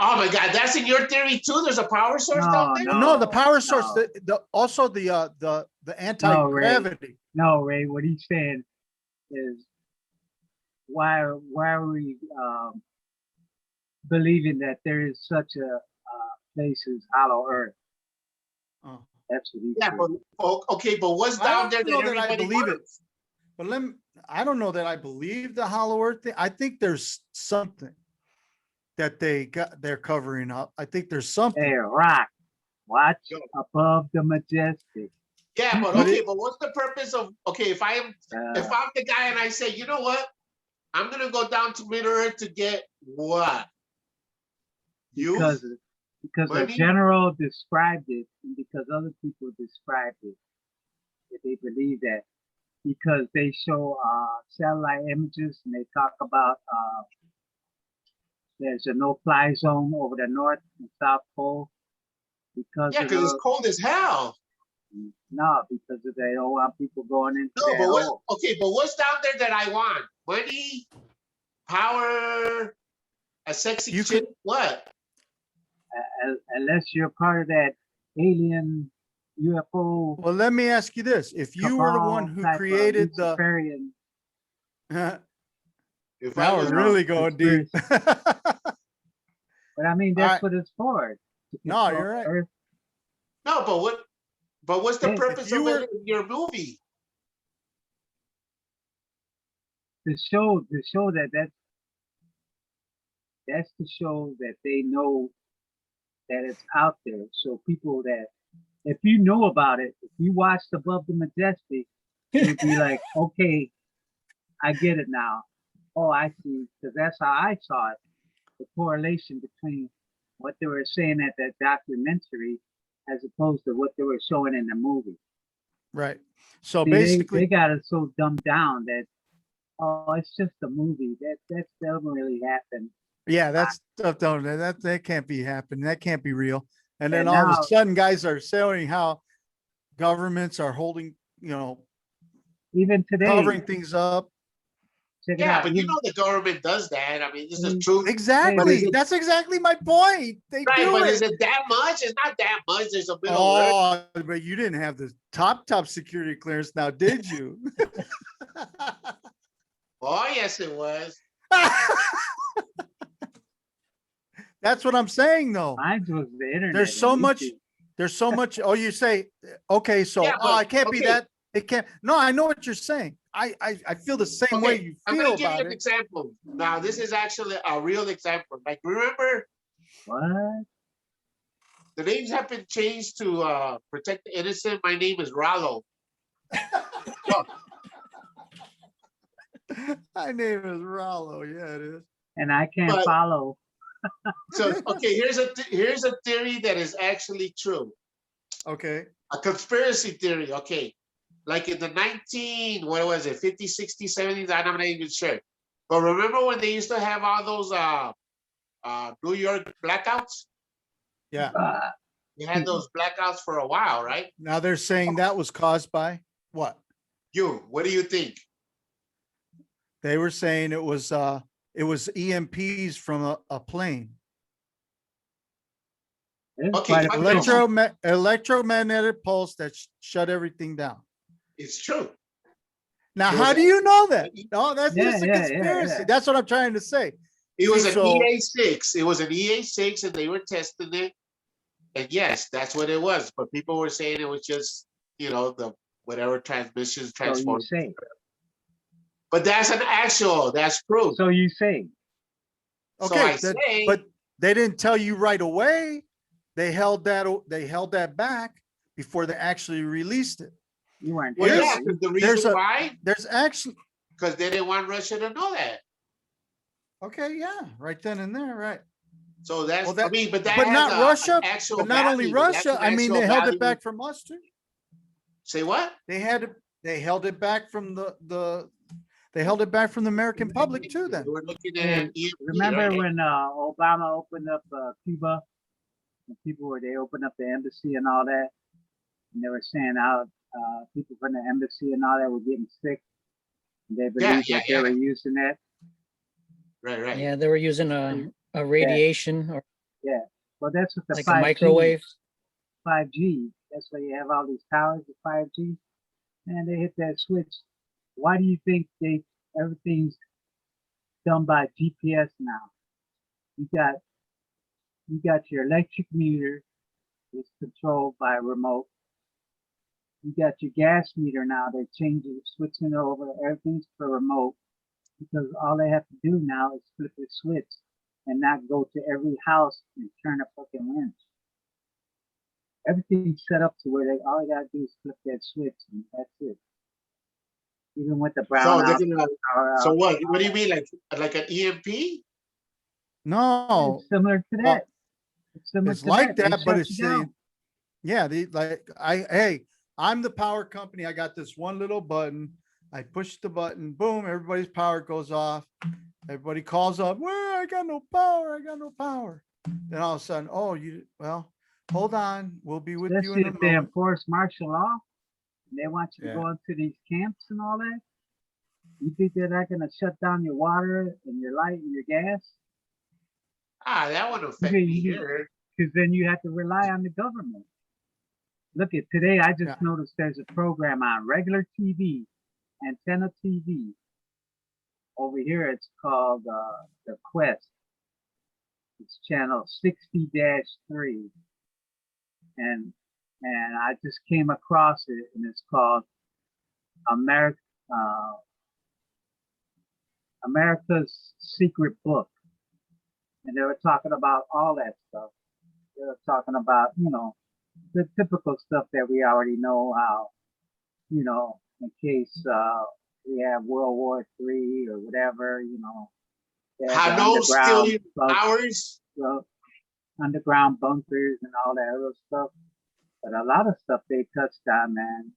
B: Oh my God, that's in your theory too. There's a power source down there.
A: No, the power source,
C: no.
A: also the anti-gravity.
C: No, Ray, what he's saying is why are we believing that there is such a place as hollow earth?
A: Oh.
C: That's what he's
B: Yeah,
C: saying.
B: but okay, but what's
A: I
B: down there
A: don't know
B: that
A: that I
B: everybody
A: believe it.
B: wants?
A: But I don't know that I believe the hollow earth thing. I think there's something that they're covering up. I think there's something.
C: Hey, Rock, watch
B: Yo.
C: above the majestic.
B: Yeah, but
A: But
B: okay,
A: it-
B: but what's the purpose of? Okay, if I'm the guy and I say, you know what, I'm gonna go down to Middle Earth to get what? You?
C: Because a
B: Money?
C: general described it, and because other people described it, that they believe that because they show satellite images and they talk about there's a no-fly zone over the North and South Pole because
B: Yeah,
C: of
B: because it's
C: the
B: cold as hell.
C: because of they don't want people going into
B: No,
C: that
B: but
C: hole.
B: what's down there that I want? Money, power, a sexy
A: You
B: chick,
A: could-
B: what?
C: Unless you're part of that alien UFO
A: Well, let me ask you this: if you were the one
C: cabal
A: who
C: type of
A: created the,
C: Luciferian,
A: now
B: If I was
A: we're really going deep.
C: but I mean
A: All
C: that's
A: right.
C: what it's for. To
A: No,
C: control
A: you're right.
C: Earth.
B: no, but what's the
C: If
B: purpose
A: you
B: of
A: were-
B: it in your movie?
C: To show that's to show that they know that it's out there. So people that if you know about it, if you watched Above the Majestic, you'd be like, okay, I get it now. Oh, I see, because that's how I saw it. The correlation between what they were saying at that documentary as opposed to what they were showing in the movie.
A: Right. So
C: See,
A: basically,
C: they got it so dumbed down that it's just a movie. That doesn't really happen.
A: yeah, that's stuff that can't be happening. That can't be real. And then
C: And
A: all of
C: now-
A: a sudden, guys are saying how governments are holding,
C: Even today,
A: covering things up.
C: check it
B: Yeah,
C: out.
B: but you
C: even-
B: know the government does that. I mean, this is
C: Mm.
B: true.
A: Exactly.
B: it-
A: That's exactly my point. They
B: Right,
A: do
B: but
A: it.
B: is it that much? It's not that much. There's a Middle Earth.
A: Oh, but you didn't have the top security clearance now, did you?
B: Oh, yes, it was.
A: That's what I'm saying, though.
C: Mine was the internet.
A: There's so
C: and
A: much.
C: YouTube.
A: There's so much. Oh, you say, okay, so
B: Yeah, but-
A: it can't be
B: okay.
A: that. It can't. No, I know what you're saying. I feel the same way
B: Okay,
A: you
B: I'm
A: feel
B: gonna give you
A: about
B: an
A: it.
B: example. Now, this is actually a real example. Like, remember,
C: What?
B: the names have been changed to protect the innocent. My name is Rollo.
A: My name is Rollo. Yeah, it is.
C: And I can't
B: But-
C: follow.
B: So, okay, here's a theory that is actually true.
A: Okay.
B: A conspiracy theory. Okay, like in the 50s, 60s, 70s. I'm not even sure. But remember when they used to have all those New York blackouts?
A: Yeah.
B: They had those blackouts for a while, right?
A: Now they're saying that was caused by what?
B: What do you think?
A: They were saying it was EMPs from a plane.
C: There's
B: Okay,
C: quite a
B: but
C: few.
A: Electromagnetic pulse that shut everything down.
B: It's true.
A: Now,
B: There
A: how
B: was
A: do you know that? No, that's
C: Yeah,
A: just a
C: yeah, yeah,
A: conspiracy.
C: yeah.
A: That's what I'm trying to say.
B: It was an
A: So-
B: EA6. It was an EA6, and they were testing it. And yes, that's what it was. But people were saying it was just, the whatever transmissions
C: So you
B: transformed.
C: say.
B: But that's proof.
C: So you say.
B: So
A: Okay,
B: I say,
A: but they didn't tell you right away. they held that back before they actually released it.
C: You weren't
B: Well,
C: there.
B: yeah,
C: were you?
B: 'cause the
A: there's
B: reason
A: a-
B: why,
A: There's actually,
B: because they didn't want Russia to know that.
A: okay, yeah, right then and there, right.
B: So that's,
A: Well, that,
B: I mean, but that
A: but
B: has
A: not
B: an
A: Russia,
B: actual
A: but not only
B: value. That's
A: Russia,
B: an
A: I mean,
B: actual
A: they held
B: value.
A: it back from us too.
B: Say what?
A: They held it back from they held it back from the American public too then.
B: They were looking
C: Hey,
B: at EMP,
C: remember
B: right?
C: when Obama opened up Cuba? And they opened up the embassy and all that, and they were saying how people from the embassy and all that were getting sick. And they believed that they were using that.
B: Right.
D: Yeah, they were using a radiation or
C: Yeah. Well, that's what the
D: like
C: 5G,
D: a microwave.
C: 5G. That's why you have all these towers of 5G. And they hit that switch. Why do you think everything's done by GPS now? You got your electric meter is controlled by remote. You got your gas meter now. They're switching it over. Everything's for remote because all they have to do now is flip the switch and not go to every house and turn a fucking wrench. Everything's set up to where all they gotta do is flip that switch and that's it. Even with the
B: So
C: brown
B: they're
C: out.
B: gonna, so what do you mean, like an EMP?
A: No,
C: It's similar to
A: well,
C: that. It's similar
A: it's
C: to
A: like
C: They
A: that, but
C: shut
A: it's
C: you down.
A: saying, yeah, hey, I'm the power company. I got this one little button. I push the button, boom, everybody's power goes off. Everybody calls up, well, I got no power. Then all of a sudden, oh, well, hold on. We'll be with you
C: Especially
A: in a
C: if they
A: moment.
C: enforce martial law and they want you to
A: Yeah.
C: go into these camps and all that. You think they're not gonna shut down your water and your light and your gas?
B: That wouldn't affect
C: Okay,
B: me
C: you-
B: here.
C: Because then you have to rely on the government. Look at today, I just
A: Yeah.
C: noticed there's a program on regular TV, antenna TV. Over here, it's called The Quest. It's channel 60-3. And I just came across it, and it's called America's Secret Book. And they were talking about all that stuff. They were talking about, the typical stuff that we already know how, in case we have World War III or whatever, they have
B: How
C: the
B: no still
C: underground
B: hours?
C: underground bunkers and all that other stuff. But a lot of stuff they touched on, man,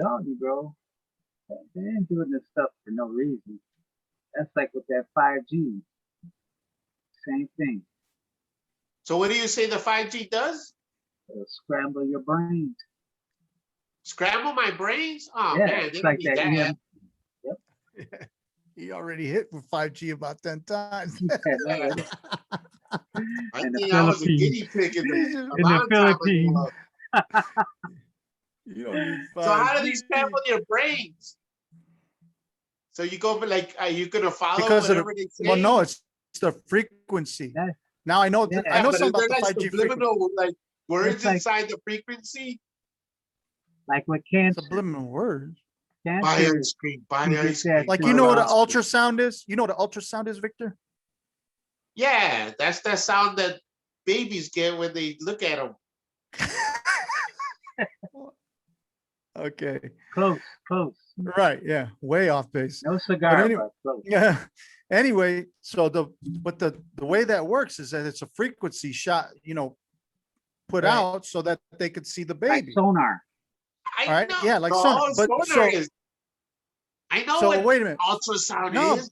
C: telling you, bro, they ain't doing this stuff for no reason. That's like with that 5G. Same thing.
B: So what do you say the 5G does?
C: It'll scramble your brains.
B: Scramble my brains? Oh
C: Yeah,
B: man, they
C: it's
B: don't
C: like
B: need
C: that
B: that.
A: He already hit with 5G about 10 times.
C: EM.
B: I
C: In the
B: think I was a
C: Philippines.
B: guinea pig in
A: In
B: a
C: the
B: long time ago.
C: Philippines.
A: You don't need 5G.
B: So how do these scramble your brains? So you go like, are you gonna follow
A: Because of
B: whatever they say?
A: well, no, it's the frequency.
C: Yeah.
A: Now I know,
C: Yeah,
A: I know
B: but
A: something
B: is
A: about
B: there
A: the
B: like
A: 5G frequency.
B: subliminal like words
C: It's like-
B: inside the frequency?
C: Like with cancer.
A: Subliminal words.
B: Buy
C: Cancer.
B: ice cream, buy
C: you get
B: ice
C: that
B: cream.
A: Like,
C: to,
A: you know what an
C: uh,
A: ultrasound is? You know what an ultrasound is, Victor?
B: Yeah, that's that sound that babies get when they look at them.
A: Okay.
C: Close.
A: Right. Yeah. Way off base.
C: No cigar,
A: anyway-
C: but close.
A: Yeah. Anyway, so the way that works is that it's a frequency shot, put
C: Right.
A: out so that they could see the
C: Like
A: baby.
C: sonar.
B: I
A: All right,
B: know.
A: yeah, like
B: No,
A: sonar, but
B: sonar
A: so-
B: is. I know
A: So
B: what
A: wait a minute.
B: ultrasound
A: No.
B: is.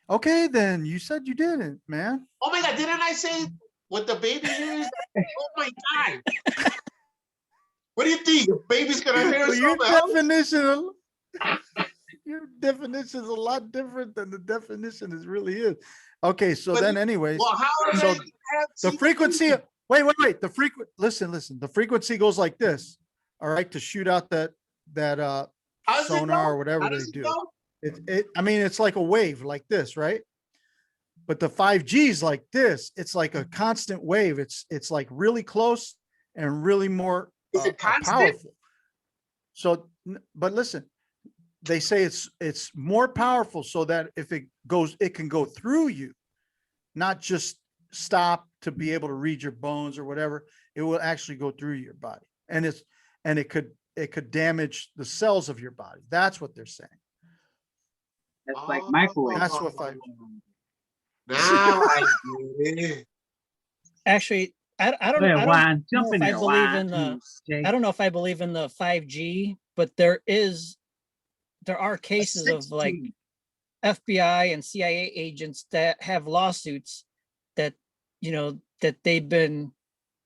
A: Okay, then you said you didn't, man.
B: Oh my god, didn't I say what the baby hears? Oh my god. What do you think? The baby's gonna hear
A: Well, your
B: something else?
A: definition is a lot different than the definition is really is. Okay, so
B: But
A: then anyways,
B: Well, how are
A: so
B: they gonna have
A: the
B: secret
A: frequency,
B: frequency?
A: wait, listen, the frequency goes like this, all right, to shoot out that
B: How does it
A: sonar
B: go?
A: or whatever
B: How
A: they
B: does it
A: do.
B: go?
A: I mean, it's like a wave like this, right? But the 5G is like this. It's like a constant wave. It's like really close and really more
B: Is it constant?
A: powerful. So, but listen, they say it's more powerful so that if it goes, it can go through you, not just stop to be able to read your bones or whatever. It will actually go through your body, and it could damage the cells of your body. That's what they're saying.
C: That's like microwave.
A: That's what 5G.
B: Now I get it.
D: Actually, I don't
C: Go ahead, Juan.
D: know
C: Jump
D: if
C: in
D: I
C: there,
D: believe
C: Juan.
D: in the
C: Jake.
D: I don't know if I believe in the 5G, but there are cases of like
B: 16.
D: FBI and CIA agents that have lawsuits that, that they've been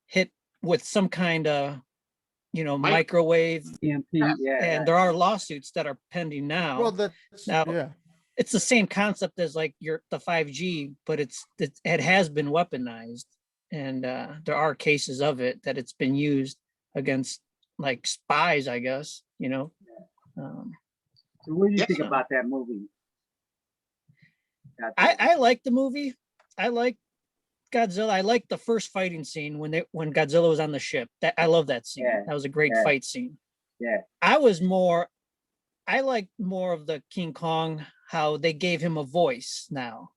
D: hit with some kind of, microwave,
C: EMP. Yeah.
D: and there are lawsuits that are pending now.
A: Well, that's
D: Now-
A: yeah.
D: It's the same concept as like the 5G, but it has been weaponized, and there are cases of it that it's been used against like spies, I guess.
C: So what do you
B: Yeah.
C: think about that movie?
D: I like the movie. I like Godzilla. I like the first fighting scene when Godzilla was on the ship. That I love that scene.
C: Yeah,
D: That was a great
C: yeah.
D: fight scene.
C: Yeah.
D: I like more of the King Kong, how they gave him a voice now.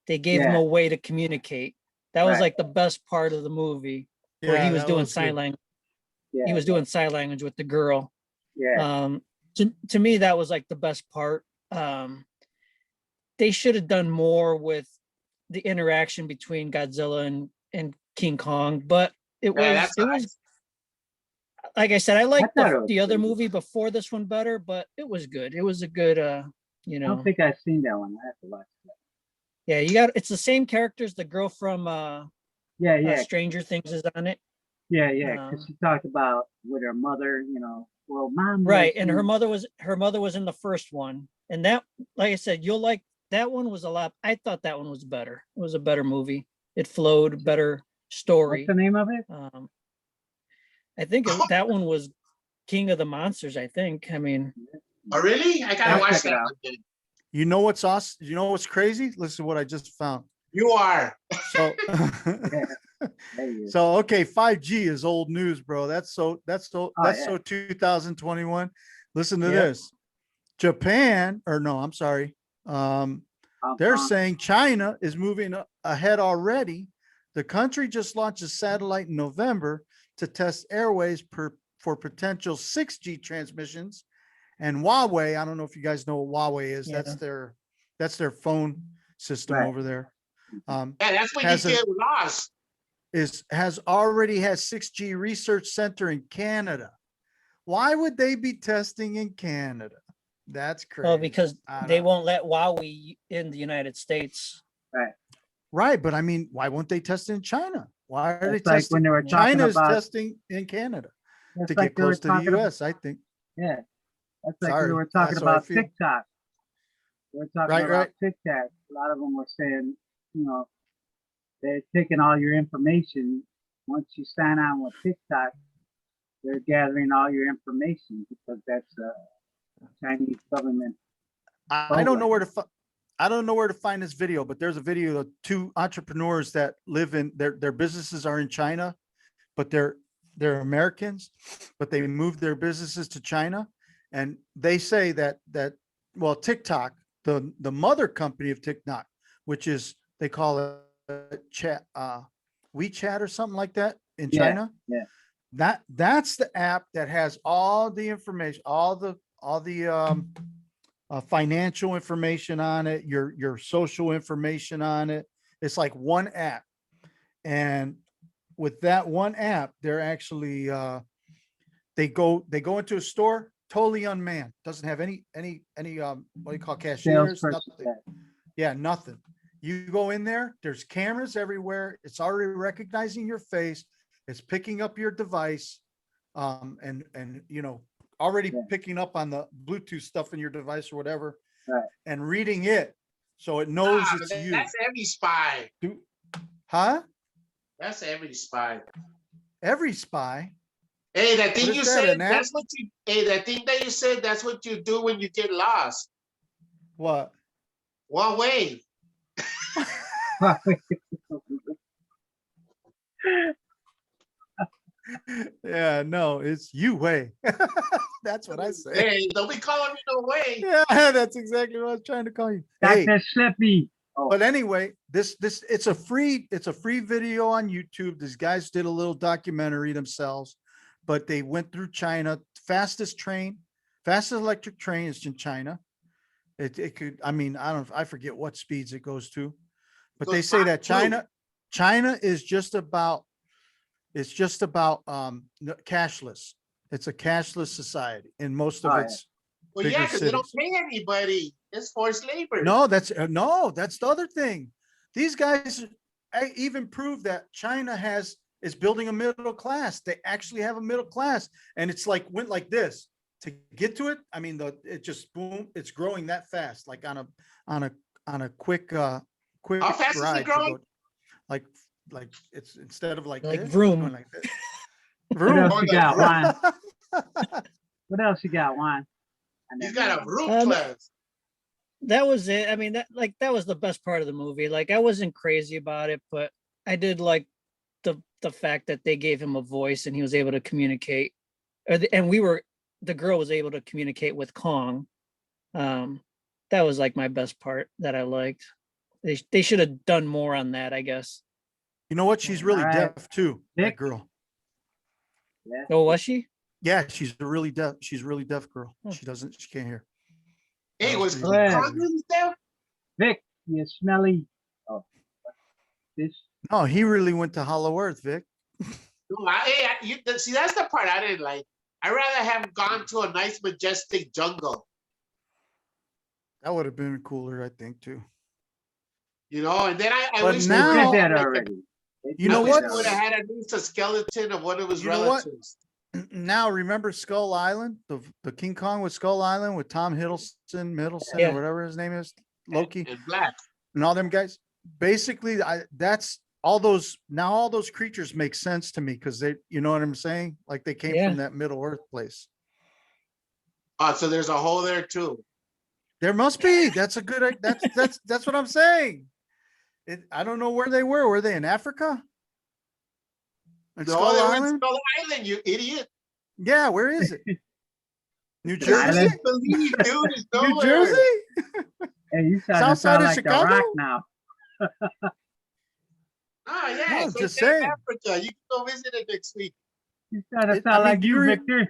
D: They gave him
C: Yeah.
D: a way to communicate. That was
C: Right.
D: like the best part of the movie, where
A: Yeah,
D: he was
A: that
D: doing
A: was
D: sign
A: good.
D: language.
C: Yeah.
D: He was doing sign language with the girl.
C: Yeah.
D: To me, that was like the best part. They should have done more with the interaction between Godzilla and King Kong, but it
B: Yeah,
D: was like I said, I liked
C: thought it was
D: the other
C: pretty good.
D: movie before this one better, but it was good. It was a good
C: I don't think I've seen that one. I have to watch that.
D: yeah, it's the same characters. The girl from
C: Yeah.
D: Stranger Things is on it.
C: Yeah. Because she talked about with her mother, well, mom.
D: Right,
C: like,
D: and her mother was in the first one, and that, like I said, you'll like that one. Was a lot. I thought that one was better. It was a better movie. It flowed, better story.
C: What's the name of it?
D: I think that one was King of the Monsters. I think. I mean,
B: Oh, really? I gotta
C: I'll
B: watch
C: check it
B: that
C: out.
B: one then.
A: You know what's awesome? You know what's crazy? Listen to what I just found.
B: You are.
A: So
C: There you go.
A: so okay, 5G is old news, bro. That's so
C: yeah.
A: 2021. Listen to
C: Yeah.
A: this. Japan, or no, I'm sorry. They're saying China is moving ahead already. The country just launched a satellite in November to test airways for potential 6G transmissions. And Huawei, I don't know if you guys know what Huawei is.
D: Yeah.
A: That's their phone system
C: Right.
A: over there.
B: Yeah, that's when
A: Has
B: you
A: a-
B: get lost.
A: Has 6G research center in Canada. Why would they be testing in Canada? That's crazy.
D: well, because
A: I
D: they
A: don't-
D: won't let Huawei in the United States.
A: Right, but I mean, why won't they test in China? Why are they
C: It's like
A: testing?
C: when they were talking
A: China's
C: about.
A: testing in Canada
C: That's
A: to
C: like
A: get
C: they were
A: close to the
C: talking about-
A: US, I think.
C: Yeah. That's like
A: Sorry,
C: we were talking
A: that's how I
C: about
A: feel.
C: TikTok. We were talking
A: Right,
C: about
A: right.
C: TikTok. A lot of them were saying, they're taking all your information. Once you sign on with TikTok, they're gathering all your information because that's Chinese government.
A: I don't know where to I don't know where to find this video, but there's a video of two entrepreneurs that live in their businesses are in China, but they're Americans, but they moved their businesses to China. And they say that well, TikTok, the mother company of TikTok, which is they call it chat WeChat or something like that in
C: Yeah,
A: China.
C: yeah.
A: That's the app that has all the information, all the financial information on it, your social information on it. It's like one app. And with that one app, they're actually they go into a store totally unmanned, doesn't have any what do you call cashiers,
C: Salesperson.
A: nothing. Yeah, nothing. You go in there, there's cameras everywhere. It's already recognizing your face. It's picking up your device. And already
C: Yeah.
A: picking up on the Bluetooth stuff in your device or whatever,
C: Right.
A: and reading it. So it knows
B: Ah,
A: it's
B: but
A: you.
B: that's every spy.
A: Huh?
B: That's every spy.
A: Every spy.
B: Hey, that thing
A: What
B: you
A: is that,
B: said,
A: an app?
B: that's what you, hey, that thing that you said, that's what you do when you get lost.
A: What?
B: One way.
A: Yeah, no, it's you way. That's what I say.
B: Hey, don't be calling me no way.
A: Yeah, that's exactly what I was trying to call you. Hey,
C: Dr. Slippy. Oh,
A: but anyway, it's a free video on YouTube. These guys did a little documentary themselves, but they went through China. Fastest electric train is in China. It could, I mean, I forget what speeds it goes to, but
B: Goes
A: they say that
B: fast, too.
A: China is just about cashless. It's a cashless society in most of
C: Oh, yeah.
A: its
B: Well,
A: bigger
B: yeah, because they don't
A: cities.
B: pay anybody. It's forced labor.
A: No, that's the other thing. These guys even prove that China is building a middle class. They actually have a middle class, and it's like went like this to get to it. I mean, it just boom. It's growing that fast, like on a quick
B: How fast is it
A: ride to
B: growing?
A: go. Like it's instead of like
D: Like
A: this, it's
D: vroom.
A: going like this.
C: What
A: Vroom.
C: else
B: Oh,
C: you
B: like
C: got,
B: vroom.
C: Juan? What else you got, Juan?
B: He's got a room
D: Um,
B: class.
D: That was it. I mean, that was the best part of the movie. Like, I wasn't crazy about it, but I did like the fact that they gave him a voice and he was able to communicate, and the girl was able to communicate with Kong. That was like my best part that I liked. They should have done more on that, I guess.
A: You know what? She's really
C: All right.
A: deaf too. That
C: Nick?
A: girl.
C: Yeah.
D: Oh, was she?
A: Yeah, she's really deaf girl.
D: Hmm.
A: She can't hear.
B: Hey,
A: That
B: was
A: was
B: King
C: pretty
B: Kong
C: good.
B: really there?
C: Vic, you smelly. Oh, fish.
A: No, he really went to Hollow Earth, Vic.
B: No, see, that's the part I didn't like. I'd rather have gone to a nice, majestic jungle.
A: That would have been cooler, I think, too.
B: You know, and then I
A: But
B: wish
C: They
A: now-
C: did
B: would
C: that
B: have
C: already. They
A: You
C: did
A: know
B: I wish
A: what?
B: they would have had at least a skeleton of one of his
A: You know what?
B: relatives.
A: Now, remember Skull Island, the King Kong with Skull Island with Tom Middleton,
D: Yeah.
A: or whatever his name is, Loki,
B: And black.
A: and all them guys. Basically, that's all those creatures make sense to me because you know what I'm saying? Like they came
D: Yeah.
A: from that Middle Earth place.
B: So there's a hole there too.
A: There must be. That's a good. That's what I'm saying. I don't know where they were. Were they in Africa? In
B: No,
A: Skull
B: they were in
A: Island?
B: Skull Island, you idiot.
A: Yeah, where is it? New
C: The
A: Jersey?
C: island?
B: Believe, dude, it's
A: New
B: nowhere.
A: Jersey?
C: Hey, you sound
A: South side of
C: like The Rock
A: Chicago?
C: now.
B: Ah, yeah,
A: No,
B: it's
A: I'm just
B: right there in
A: saying.
B: Africa. You can go visit it next week.
C: You sound
A: I mean,
C: like
A: do
C: you,
A: you
C: Victor.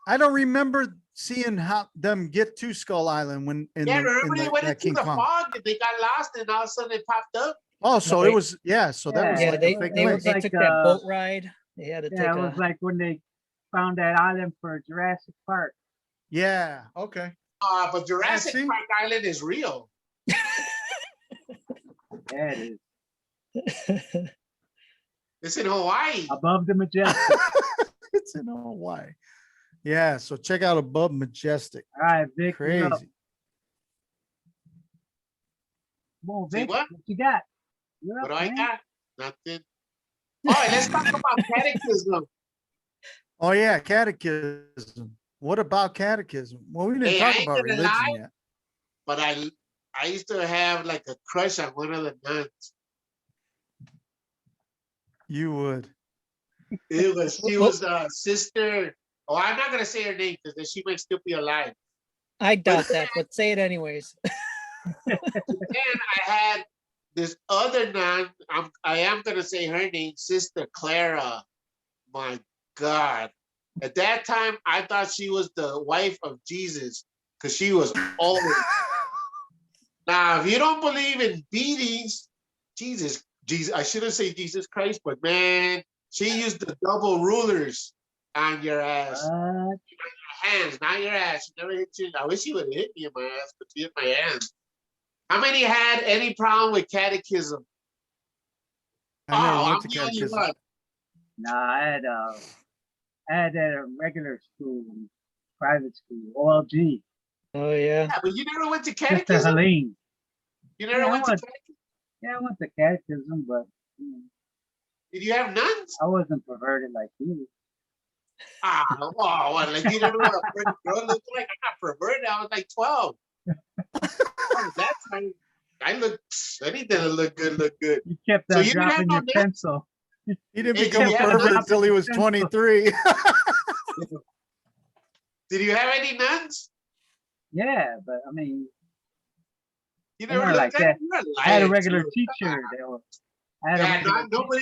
A: I don't remember seeing how them get to Skull Island when in
B: Yeah,
A: the, in
B: remember they
A: the,
B: went
A: that
B: into
A: King
B: the
A: Kong.
B: fog and they got lost and all of a sudden it popped up.
A: Oh, so
D: No,
A: it
D: they-
A: was so that was
C: Yeah,
A: like
D: they
A: a fake
C: it was
A: place.
D: they
C: like,
D: took that boat ride. They had to take
C: Yeah, it was
D: a
C: like when they found that island for Jurassic Park.
A: Yeah. Okay.
B: But Jurassic
A: see?
B: Park Island is real.
C: Yeah, it is.
B: It's in Hawaii.
C: Above the Majestic.
A: It's in Hawaii. Yeah. So check out Above Majestic.
C: All right, Vic. You're up.
A: Crazy.
C: Come on,
B: Say
C: Vic.
B: what?
C: You got? You're
B: What
C: up,
B: do I
C: man.
B: got? Nothing. All right, let's talk about catechism.
A: Oh yeah, catechism. What about catechism? Well, we didn't
B: Hey, I
A: talk
B: ain't
A: about
B: gonna
A: religion
B: lie.
A: yet.
B: But I used to have like a crush on one of the nuns.
A: You would.
B: She was a sister. Oh, I'm not gonna say her name because then she might still be alive.
D: I doubt that, but say it anyways.
B: Then I had this other nun. I am gonna say her name, Sister Clara. My God. At that time, I thought she was the wife of Jesus because she was old. Now, if you don't believe in beatings, Jesus, I shouldn't say Jesus Christ, but man, she used the double rulers on your ass.
C: What?
B: Hands, not your ass. She never hit you. I wish she would have hit me in my ass, but she hit my hands. How many had any problem with catechism?
A: I never
B: I'm
A: went to
B: the only
A: catechism.
B: one.
C: No, I had that at a regular school, private school, OLG.
D: Oh yeah.
B: Yeah, but you never went to
C: Sister
B: catechism?
C: Helene.
B: You never
C: Yeah, I
B: went to
C: went.
B: catechism?
C: Yeah, I went to catechism, but
B: Did you have nuns?
C: I wasn't perverted like you.
B: What, like you don't know what a pretty girl looked like? I'm not perverted. I was like 12. That time, anything that look good.
C: You kept
B: So
C: that
B: you didn't have
C: dropping
B: no
C: your
B: nuns?
C: pencil.
A: He didn't
B: Hey,
A: become
B: did
A: a
B: you have
A: pervert
B: nuns?
A: until he was 23.
B: Did you have any nuns?
C: Yeah, but I mean,
B: You
C: Yeah,
B: never
C: like
B: looked at
C: that.
B: it? You're a
C: I had a
B: liar,
C: regular
B: too.
C: T-shirt. I had a
B: Yeah,
C: regular
B: nobody